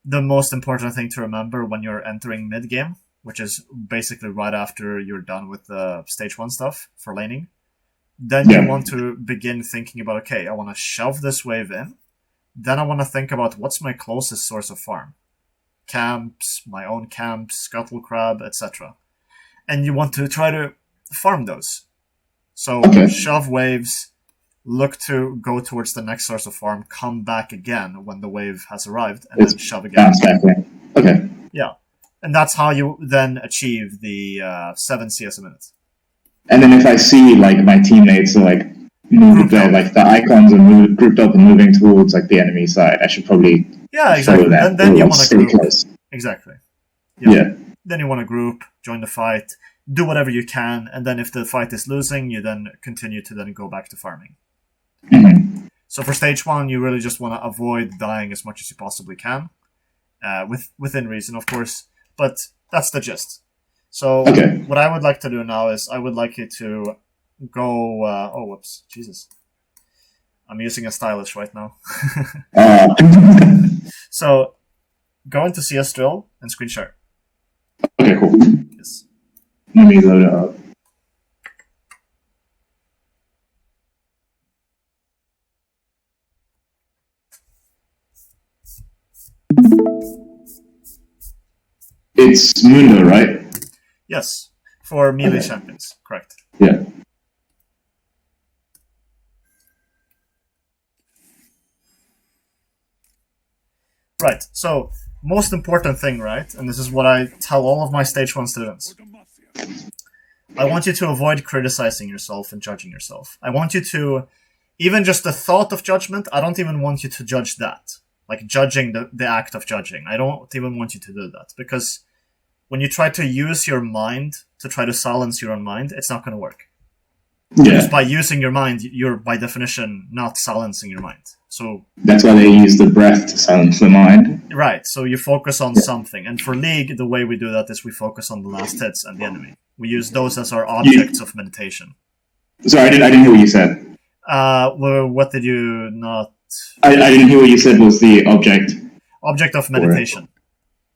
Speaker 1: The most important thing to remember when you're entering mid-game, which is basically right after you're done with the stage 1 stuff for laning, then you want to begin thinking about, okay, I want to shove this wave in. Then I want to think about what's my closest source of farm. Camps, my own camps, scuttle crab, etc. And you want to try to farm those. So shove waves, look to go towards the next source of farm, come back again when the wave has arrived, and then shove again.
Speaker 2: Okay.
Speaker 1: Yeah. And that's how you then achieve the 7 CS a minute.
Speaker 2: And then if I see like my teammates are like moved there, like the icons are grouped up and moving towards like the enemy side, I should probably follow that.
Speaker 1: Then you want to
Speaker 2: stay
Speaker 1: group.
Speaker 2: Close.
Speaker 1: Exactly.
Speaker 2: Yeah.
Speaker 1: Then you want to group, join the fight, do whatever you can, and then if the fight is losing, you then continue to then go back to farming.
Speaker 2: Mm-hmm.
Speaker 1: So for stage 1, you really just want to avoid dying as much as you possibly can, within reason, of course. But that's the gist. So what I would like to do now is I would like you to go. Oh, whoops, Jesus! I'm using a stylus right now. So go into CS drill and screen share.
Speaker 2: Okay, cool.
Speaker 1: Yes.
Speaker 2: Let me load it up. It's Mundo, right?
Speaker 1: Yes, for melee champions, correct.
Speaker 2: Yeah.
Speaker 1: Right, so most important thing, right, and this is what I tell all of my stage 1 students. I want you to avoid criticizing yourself and judging yourself. I want you to, even just the thought of judgment, I don't even want you to judge that. Like judging the act of judging. I don't even want you to do that. Because when you try to use your mind to try to silence your own mind, it's not going to work. Yeah. Because by using your mind, you're by definition not silencing your mind. So
Speaker 2: that's why they use the breath to silence the mind.
Speaker 1: Right, so you focus on something. And for League, the way we do that is we focus on the last hits and the enemy. We use those as our objects of meditation.
Speaker 2: Sorry, I didn't hear what you said.
Speaker 1: Well, what did you not...
Speaker 2: I didn't hear what you said was the object.
Speaker 1: Object of meditation.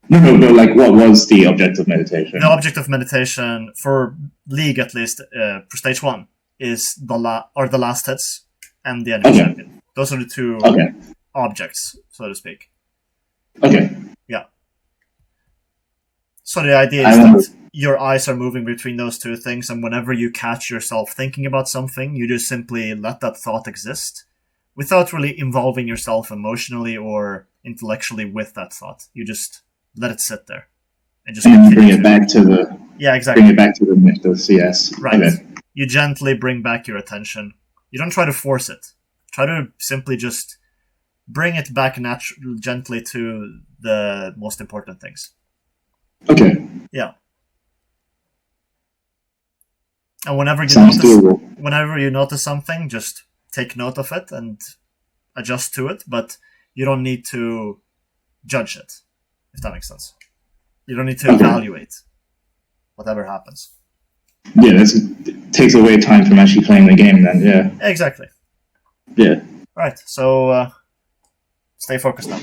Speaker 2: No, but like, what was the object of meditation?
Speaker 1: The object of meditation, for League at least, for stage 1, is the last hits and the enemy champion. Those are the two objects, so to speak.
Speaker 2: Okay.
Speaker 1: Yeah. So the idea is that your eyes are moving between those two things, and whenever you catch yourself thinking about something, you just simply let that thought exist without really involving yourself emotionally or intellectually with that thought. You just let it sit there. And just
Speaker 2: bring it back to the...
Speaker 1: Yeah, exactly.
Speaker 2: Bring it back to the CS.
Speaker 1: Right. Okay. You gently bring back your attention. You don't try to force it. Try to simply just bring it back gently to the most important things.
Speaker 2: Okay.
Speaker 1: Yeah. And whenever you notice something, just take note of it and adjust to it, but you don't need to judge it, if that makes sense. You don't need to evaluate whatever happens.
Speaker 2: Yeah, that takes away time from actually playing the game then, yeah.
Speaker 1: Exactly.
Speaker 2: Yeah.
Speaker 1: Right, so stay focused now.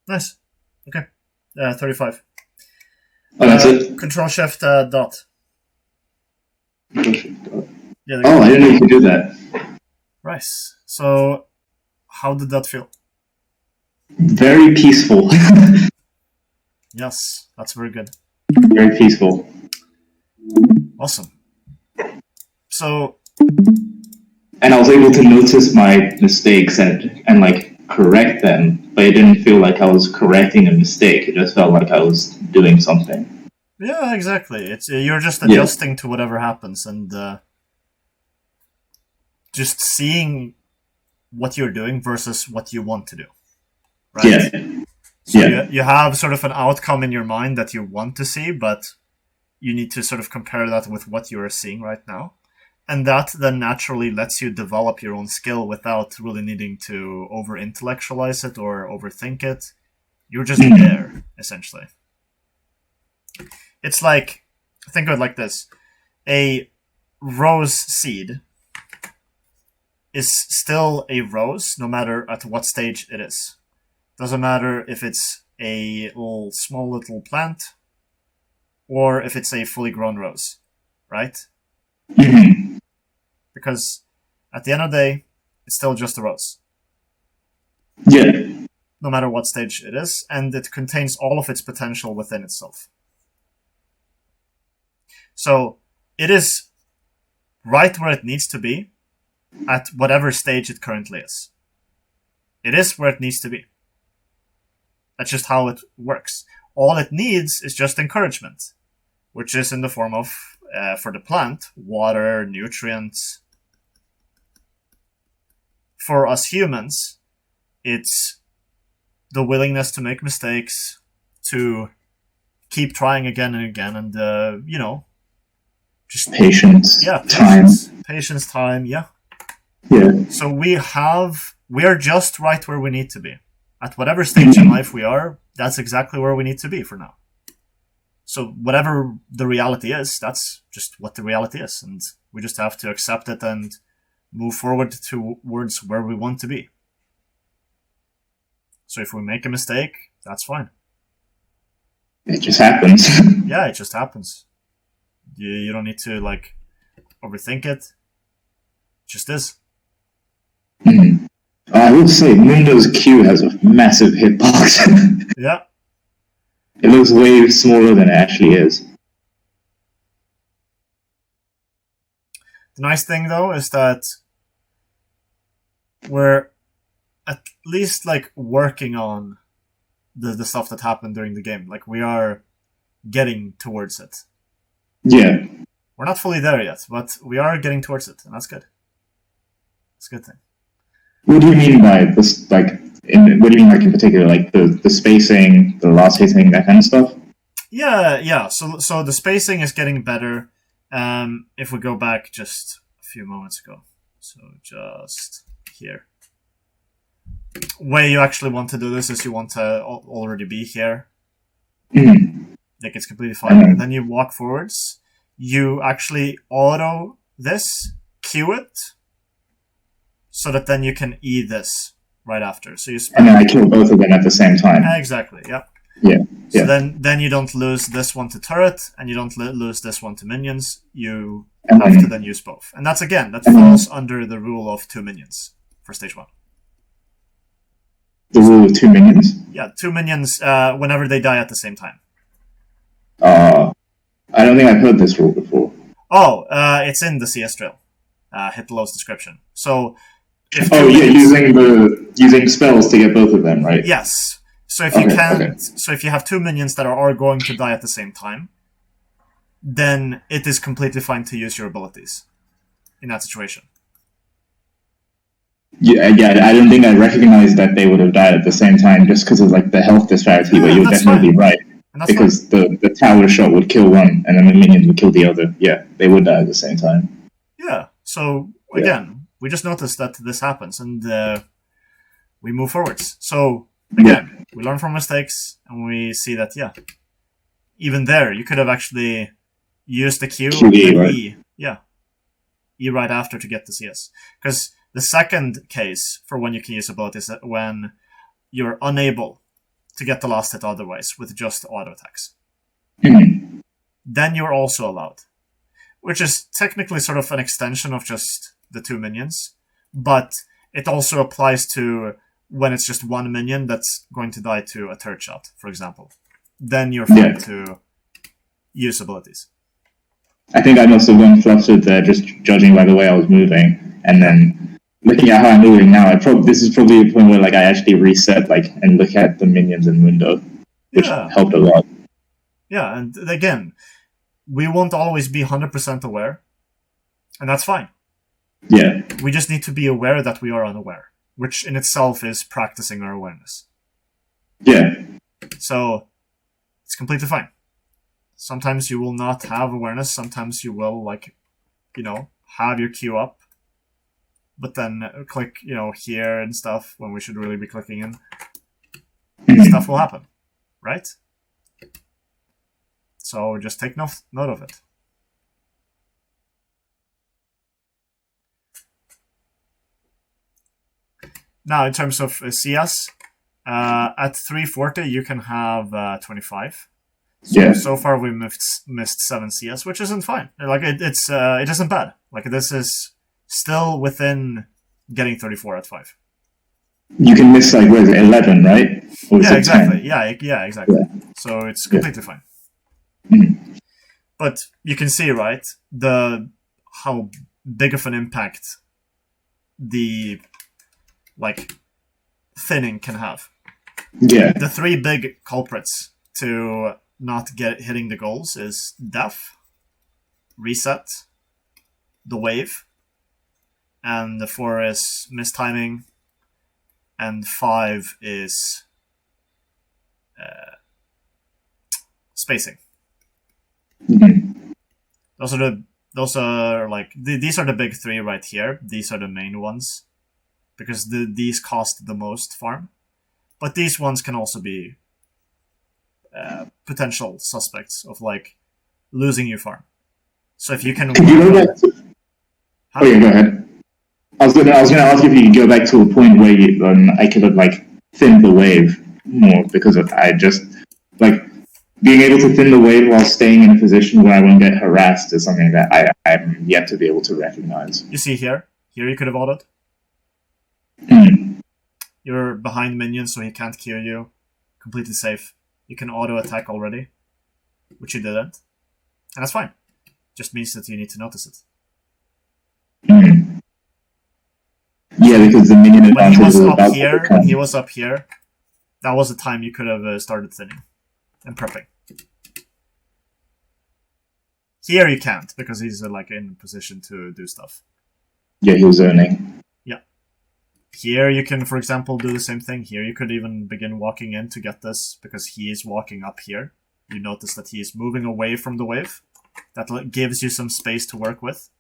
Speaker 1: Nice. Okay. 35.
Speaker 2: Oh, that's it?
Speaker 1: Control Shift dot. Yeah.
Speaker 2: Oh, I didn't know you could do that.
Speaker 1: Nice. So, how did that feel?
Speaker 2: Very peaceful.
Speaker 1: Yes, that's very good.
Speaker 2: Very peaceful.
Speaker 1: Awesome. So,
Speaker 2: And I was able to notice my mistakes and like correct them, but it didn't feel like I was correcting a mistake. It just felt like I was doing something.
Speaker 1: yeah, exactly. It's you're just adjusting to whatever happens and just seeing what you're doing versus what you want to do. Right?
Speaker 2: Yeah.
Speaker 1: So
Speaker 2: Yeah.
Speaker 1: you have sort of an outcome in your mind that you want to see, but you need to sort of compare that with what you are seeing right now. And that then naturally lets you develop your own skill without really needing to over intellectualize it or overthink it. You're just there, essentially. It's like, think of it like this: a rose seed is still a rose no matter at what stage it is. Doesn't matter if it's a small little plant or if it's a fully grown rose, right?
Speaker 2: Mm-hmm.
Speaker 1: Because at the end of the day, it's still just a rose.
Speaker 2: Yeah.
Speaker 1: No matter what stage it is, and it contains all of its potential within itself. So it is right where it needs to be at whatever stage it currently is. It is where it needs to be. That's just how it works. All it needs is just encouragement, which is in the form of, for the plant, water, nutrients. For us humans, it's the willingness to make mistakes, to keep trying again and again, and just
Speaker 2: patience,
Speaker 1: patience, time, yeah.
Speaker 2: Yeah.
Speaker 1: So we are just right where we need to be. At whatever stage in life we are, that's exactly where we need to be for now. So whatever the reality is, that's just what the reality is, and we just have to accept it and move forward towards where we want to be. So if we make a mistake, that's fine.
Speaker 2: It just happens.
Speaker 1: Yeah, it just happens. You don't need to overthink it. It just is.
Speaker 2: Mm. I will say, Mundo's Q has a massive hitbox.
Speaker 1: Yeah.
Speaker 2: It looks way smaller than it actually is.
Speaker 1: The nice thing, though, is that we're at least working on the stuff that happened during the game. We are getting towards it.
Speaker 2: Yeah.
Speaker 1: We're not fully there yet, but we are getting towards it, and that's good. It's a good thing.
Speaker 2: What do you mean by this? What do you mean, in particular, the spacing, the last hitting, that kind of stuff?
Speaker 1: Yeah. So the spacing is getting better. If we go back just a few moments ago, so just here, way you actually want to do this is you want to already be here.
Speaker 2: Mm-hmm.
Speaker 1: It's completely fine. And then you walk forwards. You actually auto this, queue it, so that then you can E this right after. So you
Speaker 2: and then I kill both of them at the same time.
Speaker 1: Exactly. Yeah.
Speaker 2: Yeah.
Speaker 1: So then you don't lose this one to turret, and you don't lose this one to minions. You have to then use both, and that falls under the rule of 2 minions for stage 1.
Speaker 2: The rule of 2 minions?
Speaker 1: Yeah, 2 minions whenever they die at the same time.
Speaker 2: I don't think I've heard this rule before.
Speaker 1: Oh, it's in the CS drill. Hit below description. So,
Speaker 2: using spells to get both of them, right?
Speaker 1: Yes. So if you can't, so if you have 2 minions that are going to die at the same time, then it is completely fine to use your abilities in that situation.
Speaker 2: Yeah, I don't think I recognized that they would have died at the same time just because of the health disparity, but you're definitely right. Because the tower shot would kill one and then the minions would kill the other. Yeah, they would die at the same time.
Speaker 1: Yeah. So
Speaker 2: Yeah.
Speaker 1: again, we just notice that this happens, and we move forwards. So
Speaker 2: Yeah.
Speaker 1: again, we learn from mistakes, and we see that even there you could have actually used the Q
Speaker 2: QE,
Speaker 1: and
Speaker 2: right?
Speaker 1: E, E right after to get the CS. Because the second case for when you can use abilities is when you're unable to get the last hit otherwise with just auto attacks.
Speaker 2: Mhm.
Speaker 1: Then you're also allowed, which is technically sort of an extension of just the 2 minions, but it also applies to when it's just 1 minion that's going to die to a third shot, for example. Then you're fine to use abilities.
Speaker 2: I think I must have gone flustered there, just judging by the way I was moving, and then looking at how I'm moving now. This is probably a point where I actually reset and look at the minions in window, which helped a lot.
Speaker 1: Yeah, and again, we won't always be 100% aware, and that's fine.
Speaker 2: Yeah.
Speaker 1: We just need to be aware that we are unaware, which in itself is practicing our awareness.
Speaker 2: Yeah.
Speaker 1: So it's completely fine. Sometimes you will not have awareness. Sometimes you will, have your Q up, but then click, here and stuff when we should really be clicking in. Stuff will happen, right? So just take note of it. Now, in terms of CS, at 340 you can have 25. So far we missed 7 CS, which isn't fine. It isn't bad. This is still within getting 34 at 5.
Speaker 2: You can miss 11, right? Or
Speaker 1: yeah, exactly.
Speaker 2: 10?
Speaker 1: Yeah, exactly. Yeah. So it's completely fine.
Speaker 2: Mm-hmm.
Speaker 1: But you can see, right, how big of an impact the thinning can have.
Speaker 2: Yeah.
Speaker 1: The 3 big culprits to not hitting the goals is death, reset, the wave, and the 4 is mistiming, and 5 is spacing.
Speaker 2: Mm-hmm.
Speaker 1: These are the big 3 right here. These are the main ones because these cost the most farm, but these ones can also be potential suspects of losing your farm. So if you can
Speaker 2: Could you go back to... Oh yeah, go ahead. I was gonna ask if you could go back to a point where I could have thinned the wave more, because I just being able to thin the wave while staying in a position where I won't get harassed is something that I'm yet to be able to recognize.
Speaker 1: You see here you could have autoed.
Speaker 2: Mm.
Speaker 1: You're behind minions, so he can't kill you. Completely safe. You can auto attack already, which you didn't, and that's fine. Just means that you need to notice it.
Speaker 2: Mm. Yeah, because the minion advantage
Speaker 1: when he was up here, that was the time you could have started thinning and prepping. Here you can't, because he's in position to do stuff.
Speaker 2: Yeah, he was earning.
Speaker 1: Yeah. Here you can, for example, do the same thing. Here you could even begin walking in to get this, because he is walking up here. You notice that he is moving away from the wave. That gives you some space to work with.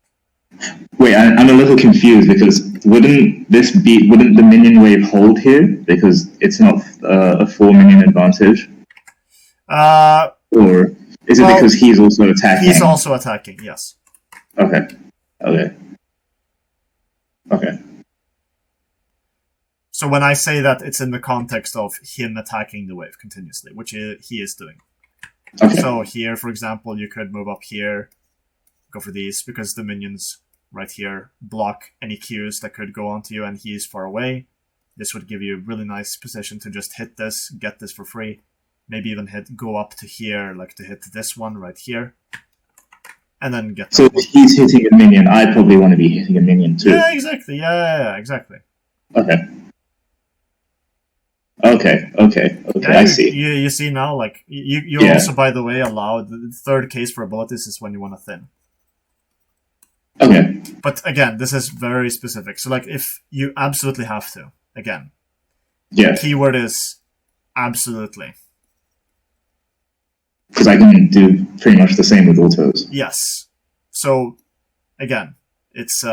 Speaker 2: Wait, I'm a little confused, because wouldn't the minion wave hold here, because it's not a 4 minion advantage? Or is it because he's also attacking?
Speaker 1: He's also attacking, yes.
Speaker 2: Okay.
Speaker 1: So when I say that, it's in the context of him attacking the wave continuously, which he is doing. Okay. So here, for example, you could move up here, go for these, because the minions right here block any Qs that could go onto you, and he is far away. This would give you a really nice position to just hit this, get this for free. Maybe even go up to here, to hit this one right here. And then get that.
Speaker 2: So if he's hitting a minion, I probably want to be hitting a minion too.
Speaker 1: Yeah, exactly. Yeah, exactly.
Speaker 2: Okay. Yeah, I see.
Speaker 1: You see now, you're also, by the way, allowed. The third case for abilities is when you want to thin.
Speaker 2: Okay.
Speaker 1: But again, this is very specific. So if you absolutely have to, again.
Speaker 2: Yeah.
Speaker 1: The keyword is absolutely.
Speaker 2: Because I can do pretty much the same with autos.
Speaker 1: Yes. So, again, it's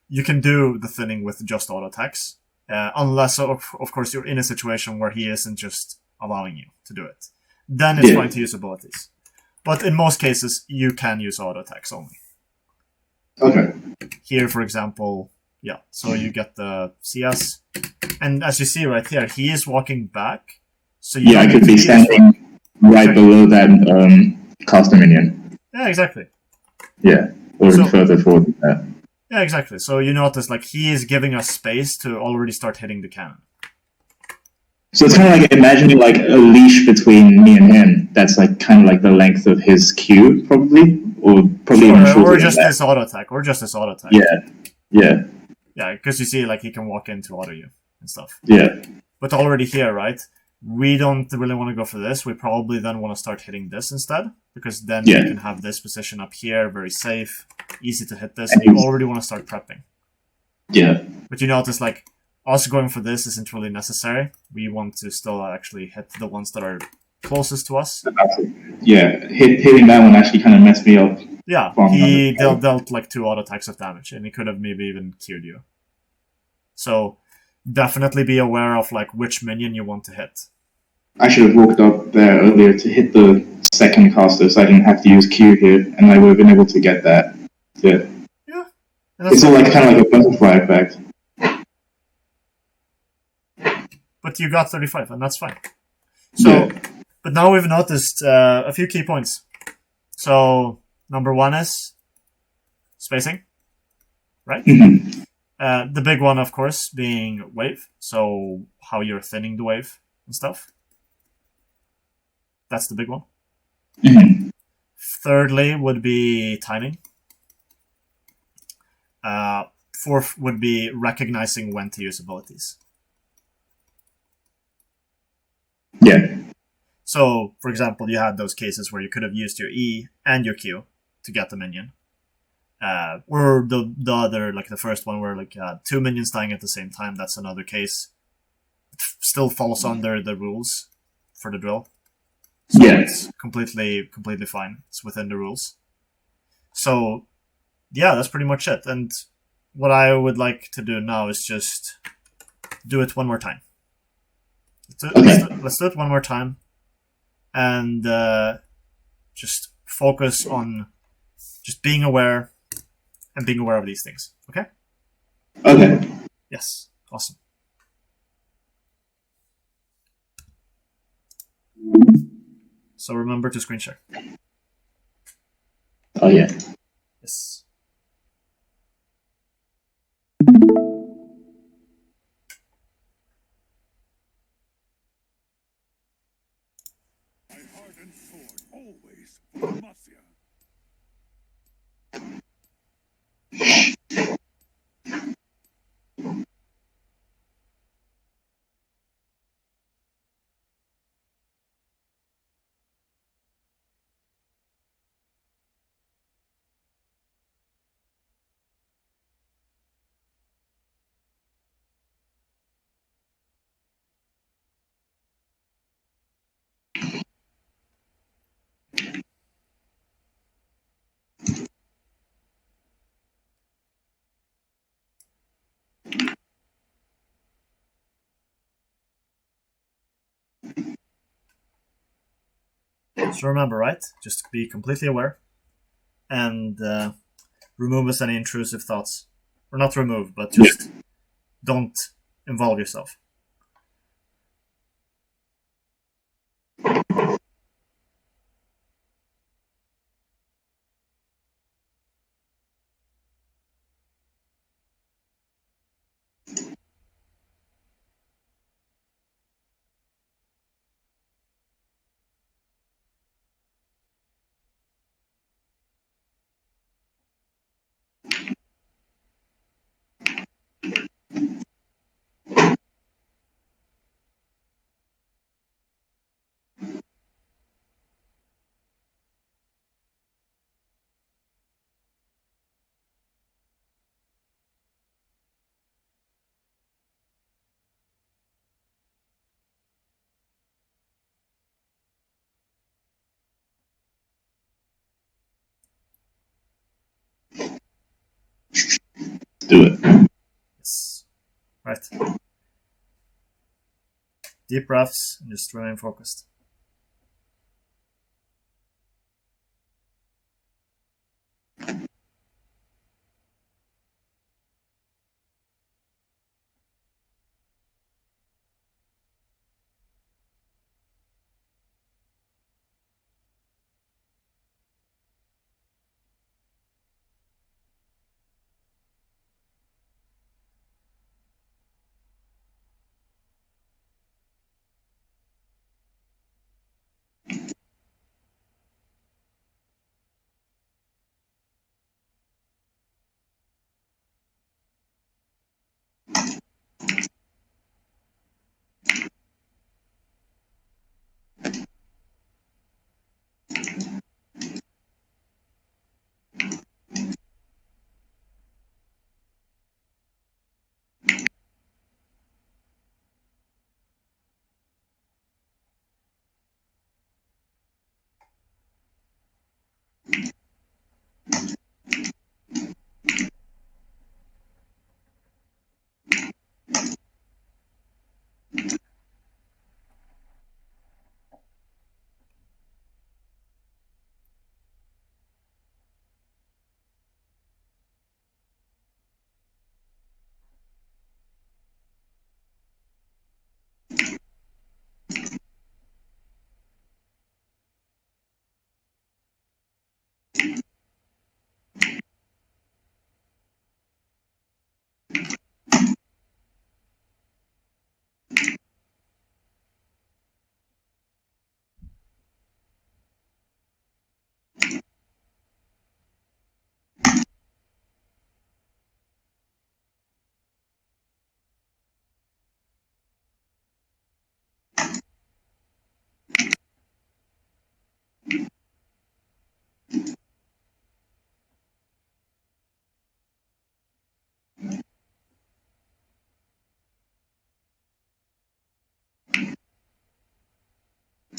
Speaker 1: you can do the thinning with just auto attacks, unless of course you're in a situation where he isn't just allowing you to do it. Then it's fine to use abilities. But in most cases, you can use auto attacks only.
Speaker 2: Okay.
Speaker 1: Here, for example, yeah, so you get the CS, and as you see right here, he is walking back. So you
Speaker 2: I could be standing right below that caster minion.
Speaker 1: Yeah, exactly.
Speaker 2: Yeah, or further forward than that.
Speaker 1: Yeah, exactly. So you notice, like, he is giving us space to already start hitting the cannon.
Speaker 2: So it's kind of like imagining like a leash between me and him. That's like kind of like the length of his Q, probably, or probably even shorter.
Speaker 1: Or just this auto attack,
Speaker 2: Yeah.
Speaker 1: Yeah, because you see, like, he can walk into auto you and stuff.
Speaker 2: Yeah.
Speaker 1: But already here, right? We don't really want to go for this. We probably then want to start hitting this instead, because then we can have this position up here, very safe, easy to hit this, and you already want to start prepping.
Speaker 2: Yeah.
Speaker 1: But you notice, like, us going for this isn't really necessary. We want to still actually hit the ones that are closest to us.
Speaker 2: Yeah, hitting that one actually kind of messed me up.
Speaker 1: Yeah, he dealt like 2 auto attacks of damage, and he could have maybe even killed you. So definitely be aware of like which minion you want to hit.
Speaker 2: I should have walked up there earlier to hit the second caster, so I didn't have to use Q here, and I would have been able to get that. Yeah. It's all like kind of like a butterfly effect.
Speaker 1: But you got 35, and that's fine. So, but now we've noticed a few key points. So, number 1 is spacing, right? The big one, of course, being wave. So, how you're thinning the wave and stuff. That's the big one. Thirdly would be timing. 4th would be recognizing when to use abilities.
Speaker 2: Yeah.
Speaker 1: So, for example, you had those cases where you could have used your E and your Q to get the minion. Or the other, like the first one where like 2 minions dying at the same time, that's another case. It still falls under the rules for the drill. So it's completely fine. It's within the rules. So, yeah, that's pretty much it. And what I would like to do now is just do it one more time. Let's do it one more time. And just focus on just being aware and being aware of these things. Okay?
Speaker 2: Okay.
Speaker 1: Yes. Awesome. So remember to screen share.
Speaker 2: Oh, yeah.
Speaker 1: Yes.
Speaker 3: Always for the mafia.
Speaker 1: So remember, right? Just be completely aware and remove as any intrusive thoughts. Or not remove, but just don't involve yourself.
Speaker 2: do it.
Speaker 1: Yes. Right. Deep breaths and just remain focused.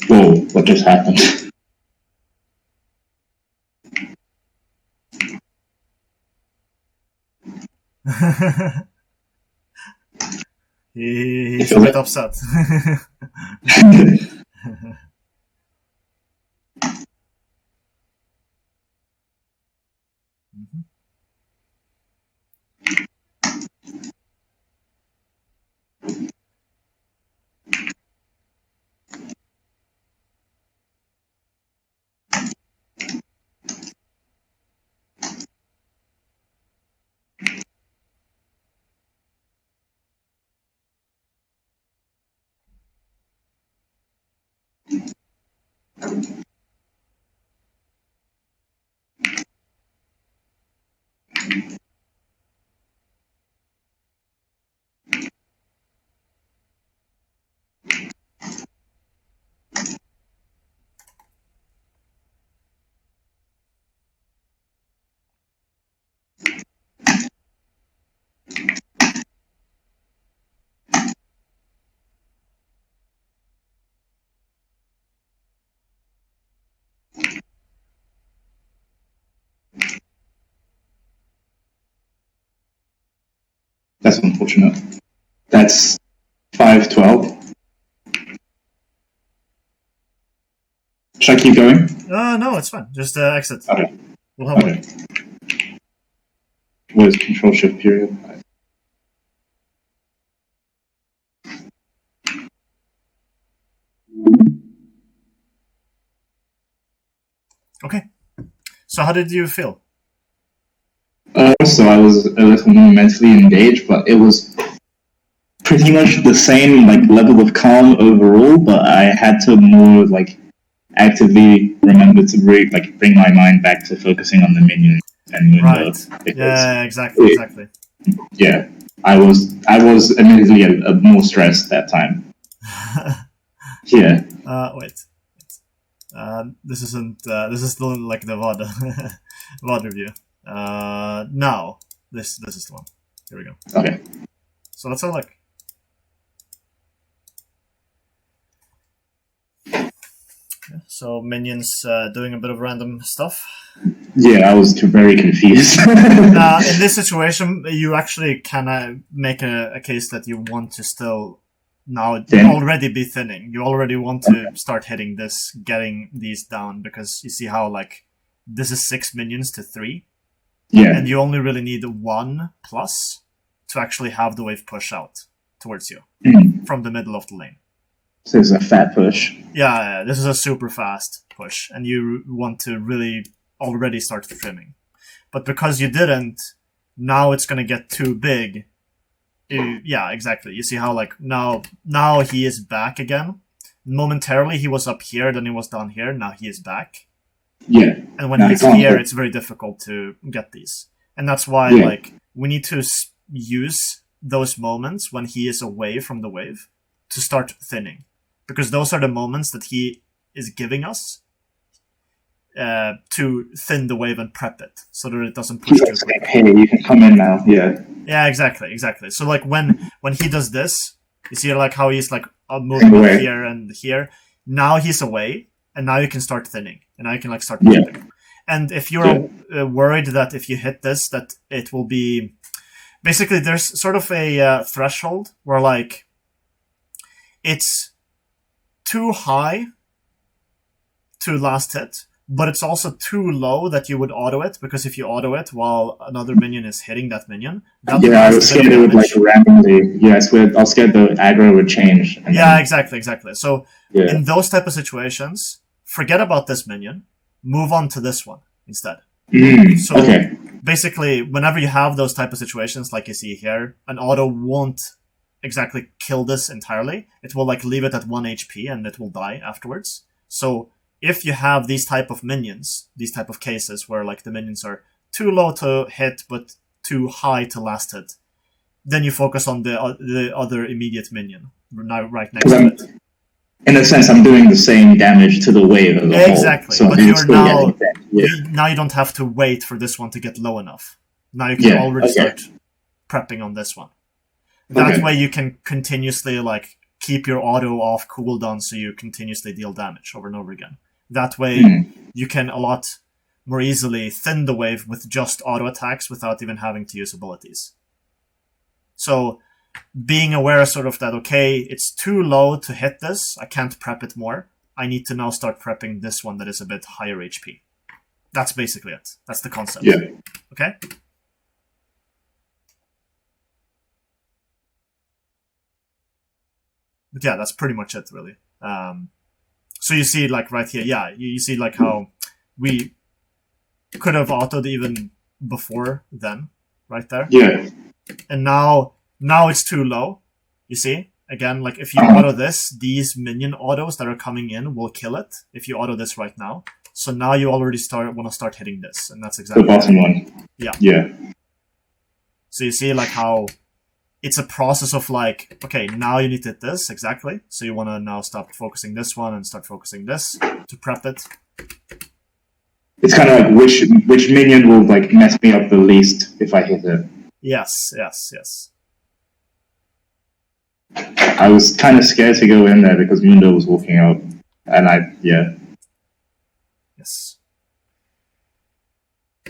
Speaker 2: Whoa, what just happened?
Speaker 1: He's a bit upset. Mhm.
Speaker 2: That's unfortunate. That's 5-12. Should I keep going?
Speaker 1: No, it's fine. Just exit.
Speaker 2: Okay.
Speaker 1: We'll have
Speaker 2: Okay.
Speaker 1: one.
Speaker 2: What is control shift period?
Speaker 1: Okay. So how did you feel?
Speaker 2: So I was a little more mentally engaged, but it was pretty much the same like level of calm overall. But I had to more like actively remember to bring my mind back to focusing on the minion and Mundo
Speaker 1: Right.
Speaker 2: because
Speaker 1: Yeah, exactly.
Speaker 2: yeah, I was admittedly a more stressed that time. Yeah,
Speaker 1: Wait. This isn't. This is still like the VOD VOD review. Now this is the one. Here we go.
Speaker 2: okay.
Speaker 1: So let's have a look. Yeah, so minions doing a bit of random stuff.
Speaker 2: Yeah, I was very confused.
Speaker 1: In this situation, you actually can make a case that you want to still now
Speaker 2: Thin?
Speaker 1: already be thinning. You already want to start hitting this, getting these down, because you see how like this is 6 minions to 3,
Speaker 2: Yeah.
Speaker 1: and you only really need 1 plus to actually have the wave push out towards you from the middle of the lane.
Speaker 2: So it's a fat push.
Speaker 1: Yeah, this is a super fast push, and you want to really already start trimming. But because you didn't, now it's going to get too big. Yeah, exactly. You see how like now he is back again. Momentarily he was up here, then he was down here. Now he is back.
Speaker 2: Yeah.
Speaker 1: And when
Speaker 2: Now
Speaker 1: he's
Speaker 2: he can't
Speaker 1: here,
Speaker 2: hit.
Speaker 1: it's very difficult to get these. And that's why
Speaker 2: Yeah.
Speaker 1: like we need to use those moments when he is away from the wave to start thinning, because those are the moments that he is giving us to thin the wave and prep it so that it doesn't push
Speaker 2: He's
Speaker 1: too
Speaker 2: like saying,
Speaker 1: quickly.
Speaker 2: hey, you can come in now. Yeah.
Speaker 1: Yeah, exactly. So like when he does this, you see like how he's like moving
Speaker 2: Away.
Speaker 1: here and here. Now he's away, and now you can start thinning, and now you can like start
Speaker 2: Yeah.
Speaker 1: prepping. And if you're worried that if you hit this, that it will be basically there's sort of a threshold where like it's too high to last hit, but it's also too low that you would auto it, because if you auto it while another minion is hitting that minion, that
Speaker 2: Yeah, I
Speaker 1: does
Speaker 2: was
Speaker 1: a bit
Speaker 2: scared
Speaker 1: of
Speaker 2: it would like
Speaker 1: damage.
Speaker 2: randomly. Yeah, I was scared the aggro would change. And
Speaker 1: Yeah,
Speaker 2: then,
Speaker 1: exactly. So
Speaker 2: yeah.
Speaker 1: in those type of situations, forget about this minion, move on to this one instead. So
Speaker 2: Okay.
Speaker 1: basically, whenever you have those type of situations, like you see here, an auto won't exactly kill this entirely. It will like leave it at 1 HP and it will die afterwards. So if you have these type of minions, these type of cases where like the minions are too low to hit but too high to last hit, then you focus on the other immediate minion right next to it.
Speaker 2: In a sense, I'm doing the same damage to the wave as a whole.
Speaker 1: Exactly,
Speaker 2: So
Speaker 1: but
Speaker 2: I'm
Speaker 1: you're
Speaker 2: still
Speaker 1: now
Speaker 2: getting that. Yeah.
Speaker 1: now you don't have to wait for this one to get low enough. Now you can already start prepping on this one. That way you can continuously like keep your auto off cooldown, so you continuously deal damage over and over again. That way you can a lot more easily thin the wave with just auto attacks without even having to use abilities. So being aware sort of that, okay, it's too low to hit this, I can't prep it more, I need to now start prepping this one that is a bit higher HP. That's basically it. That's the concept.
Speaker 2: Yeah.
Speaker 1: Okay? But yeah, that's pretty much it, really. So you see, like, right here, yeah, you see, like, how we could have autoed even before then, right there.
Speaker 2: Yeah.
Speaker 1: And now it's too low, you see? Again, like, if you auto this, these minion autos that are coming in will kill it if you auto this right now. So now you already want to start hitting this, and that's exactly
Speaker 2: The bottom one.
Speaker 1: Yeah.
Speaker 2: Yeah.
Speaker 1: So you see, like, how it's a process of, like, okay, now you need to hit this, exactly. So you want to now stop focusing this one and start focusing this to prep it.
Speaker 2: It's kind of like which minion will like mess me up the least if I hit it.
Speaker 1: Yes.
Speaker 2: I was kind of scared to go in there because Mundo was walking out, and
Speaker 1: Yes.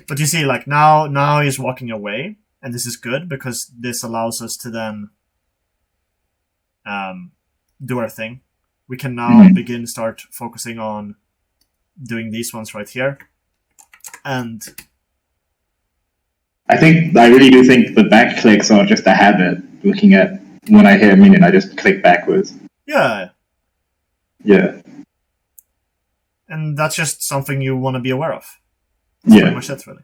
Speaker 1: But you see, like, now he's walking away, and this is good because this allows us to then do our thing. We can now start focusing on doing these ones right here. And
Speaker 2: I really do think the back clicks are just a habit. Looking at when I hit a minion, I just click backwards.
Speaker 1: yeah, and that's just something you want to be aware of. That's pretty much it, really.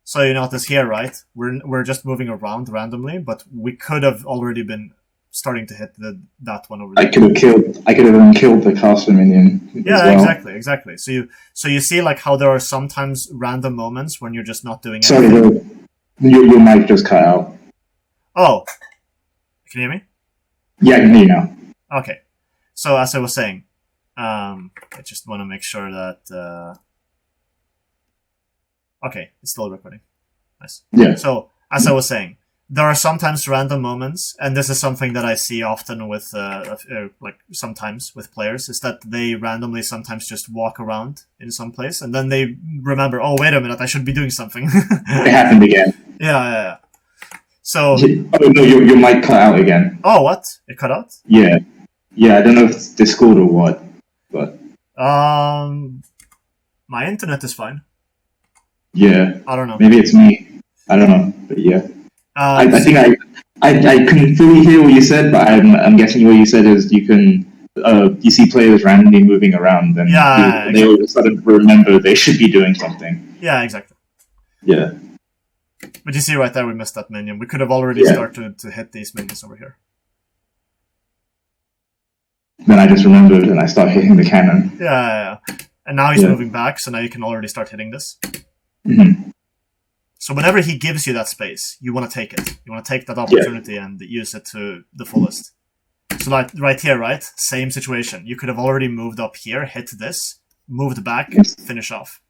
Speaker 1: So you notice here, right? We're just moving around randomly, but we could have already been starting to hit that one over there.
Speaker 2: I could have killed the caster minion.
Speaker 1: Yeah,
Speaker 2: as well.
Speaker 1: exactly. So you see, like, how there are sometimes random moments when you're just not doing
Speaker 2: Sorry,
Speaker 1: anything.
Speaker 2: your mic just cut out.
Speaker 1: Oh, can you hear me?
Speaker 2: Yeah, I can hear you now.
Speaker 1: Okay. So as I was saying, I just want to make sure that. Okay, it's still recording. Nice.
Speaker 2: Yeah.
Speaker 1: So as I was saying, there are sometimes random moments, and this is something that I see often with, like sometimes with players, is that they randomly sometimes just walk around in some place, and then they remember, oh, wait a minute, I should be doing something.
Speaker 2: It happened again.
Speaker 1: Yeah. So,
Speaker 2: Oh no, your mic cut out again.
Speaker 1: oh, what? It cut out?
Speaker 2: Yeah. I don't know if it's Discord or what, but
Speaker 1: My internet is fine.
Speaker 2: yeah,
Speaker 1: I don't know.
Speaker 2: maybe it's me. I don't know, but yeah. I
Speaker 1: So-
Speaker 2: think I couldn't fully hear what you said, but I'm guessing what you said is you see players randomly moving around, and
Speaker 1: Yeah,
Speaker 2: they all of a sudden remember they should be doing something.
Speaker 1: yeah, exactly.
Speaker 2: Yeah.
Speaker 1: But you see right there, we missed that minion. We could have already started to hit these minions over here.
Speaker 2: Then I just remembered, and I start hitting the cannon.
Speaker 1: Yeah. And now he's moving back, so now you can already start hitting this.
Speaker 2: Mm-hmm.
Speaker 1: So whenever he gives you that space, you want to take it. You want to take that opportunity and use it to the fullest. So like right here, right? Same situation. You could have already moved up here, hit this, moved back, finish off.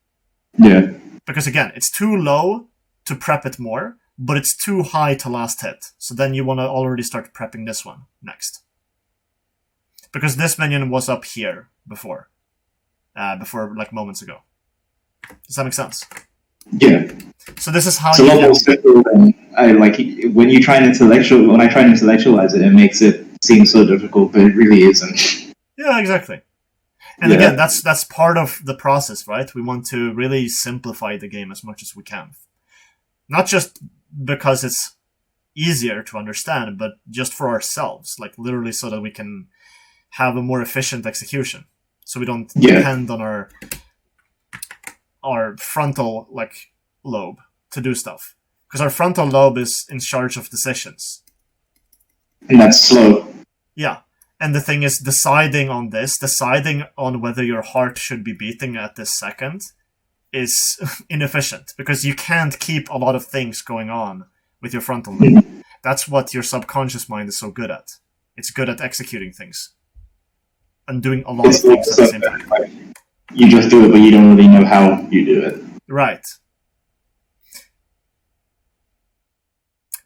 Speaker 2: Yeah.
Speaker 1: Because again, it's too low to prep it more, but it's too high to last hit. So then you want to already start prepping this one next. Because this minion was up here before like moments ago. Does that make sense?
Speaker 2: Yeah.
Speaker 1: So this is how
Speaker 2: it's a lot more simple than I like when you try and when I try and intellectualize it, it makes it seem so difficult, but it really isn't.
Speaker 1: Yeah, exactly. And again, that's part of the process, right? We want to really simplify the game as much as we can. Not just because it's easier to understand, but just for ourselves, like literally so that we can have a more efficient execution. So we don't depend on our frontal lobe to do stuff. Because our frontal lobe is in charge of decisions.
Speaker 2: And that's slow.
Speaker 1: Yeah. And the thing is, deciding on whether your heart should be beating at this second is inefficient. Because you can't keep a lot of things going on with your frontal lobe. That's what your subconscious mind is so good at. It's good at executing things. And doing a lot of things at the same time.
Speaker 2: You just do it, but you don't really know how you do it.
Speaker 1: Right.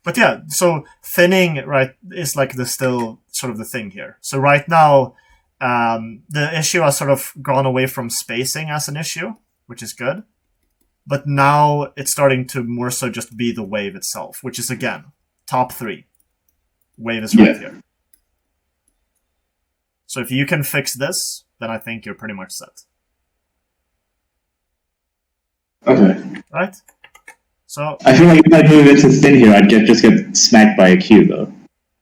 Speaker 1: But yeah, so thinning, right, is like still sort of the thing here. So right now, the issue has sort of gone away from spacing as an issue, which is good. But now it's starting to more so just be the wave itself, which is, again, top 3. Wave is right here. So if you can fix this, then I think you're pretty much set.
Speaker 2: Okay.
Speaker 1: Right? So
Speaker 2: I feel like if I move into thin here, I'd just get smacked by a Q, though.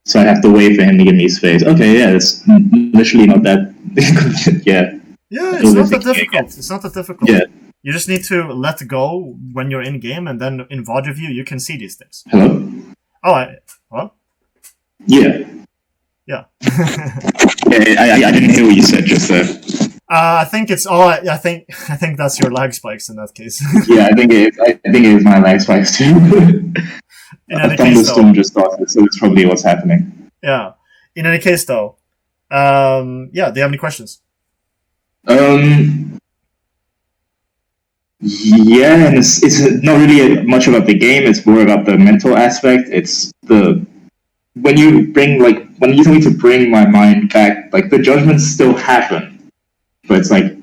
Speaker 2: So I'd have to wait for him to give me space. Okay, yeah, it's literally not that... yeah.
Speaker 1: Yeah, it's not that difficult. It's not that difficult.
Speaker 2: Yeah.
Speaker 1: You just need to let go when you're in-game, and then in VOD review, you can see these things.
Speaker 2: Hello?
Speaker 1: Oh, hello?
Speaker 2: Yeah.
Speaker 1: Yeah.
Speaker 2: I didn't hear what you said just there.
Speaker 1: I think it's all. I think that's your lag spikes in that case.
Speaker 2: Yeah, I think it is my lag spikes too.
Speaker 1: In any
Speaker 2: a
Speaker 1: case,
Speaker 2: thunderstorm
Speaker 1: though,
Speaker 2: just started, so it's probably what's happening.
Speaker 1: Yeah. In any case, though, yeah. Do you have any questions?
Speaker 2: Yeah, and it's not really much about the game. It's more about the mental aspect. It's when you tell me to bring my mind back, like the judgments still happen, but it's like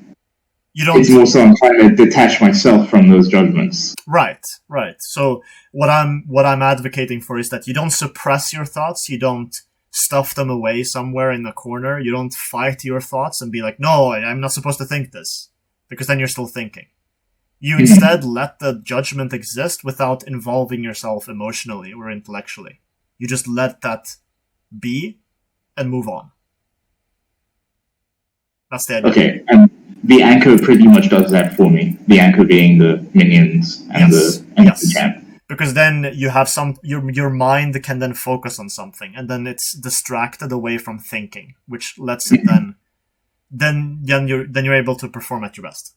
Speaker 2: it's more so I'm trying to detach myself from those judgments.
Speaker 1: Right. So what I'm advocating for is that you don't suppress your thoughts. You don't stuff them away somewhere in the corner. You don't fight your thoughts and be like, no, I'm not supposed to think this, because then you're still thinking. You instead let the judgment exist without involving yourself emotionally or intellectually. You just let that be and move on. That's the idea.
Speaker 2: Okay, and the anchor pretty much does that for me. The anchor being the minions and the camp.
Speaker 1: Because then you have your mind can then focus on something, and then it's distracted away from thinking, which lets it then you're able to perform at your best.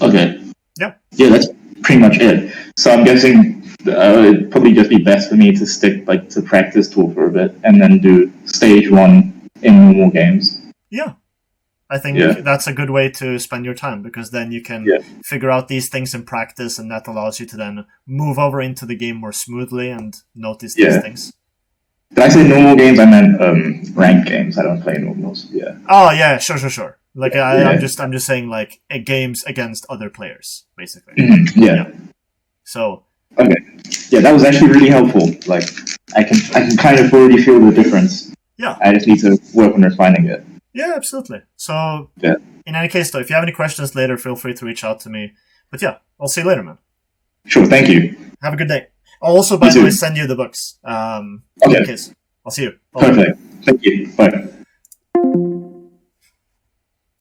Speaker 2: Okay.
Speaker 1: Yep.
Speaker 2: Yeah, that's pretty much it. So I'm guessing it'd probably just be best for me to stick to practice tool for a bit, and then do stage 1 in normal games.
Speaker 1: Yeah. I think
Speaker 2: Yeah.
Speaker 1: that's a good way to spend your time, because then you can
Speaker 2: Yeah.
Speaker 1: figure out these things in practice, and that allows you to then move over into the game more smoothly and notice these
Speaker 2: Yeah.
Speaker 1: things.
Speaker 2: Did I say normal games? I meant ranked games. I don't play normals. Yeah.
Speaker 1: Oh yeah, sure. Like I'm
Speaker 2: Yeah.
Speaker 1: just saying like games against other players, basically.
Speaker 2: Yeah.
Speaker 1: So
Speaker 2: Okay. Yeah, that was actually really helpful. Like, I can kind of already feel the difference.
Speaker 1: yeah,
Speaker 2: I just need to work on refining it.
Speaker 1: yeah, absolutely. So
Speaker 2: Yeah.
Speaker 1: in any case, though, if you have any questions later, feel free to reach out to me. But yeah, I'll see you later, man.
Speaker 2: Sure. Thank you.
Speaker 1: Have a good day. I'll also, by
Speaker 2: You
Speaker 1: the way,
Speaker 2: too.
Speaker 1: send you the books. In
Speaker 2: Okay.
Speaker 1: any case, I'll see you. Bye.
Speaker 2: Perfect. Thank you. Bye.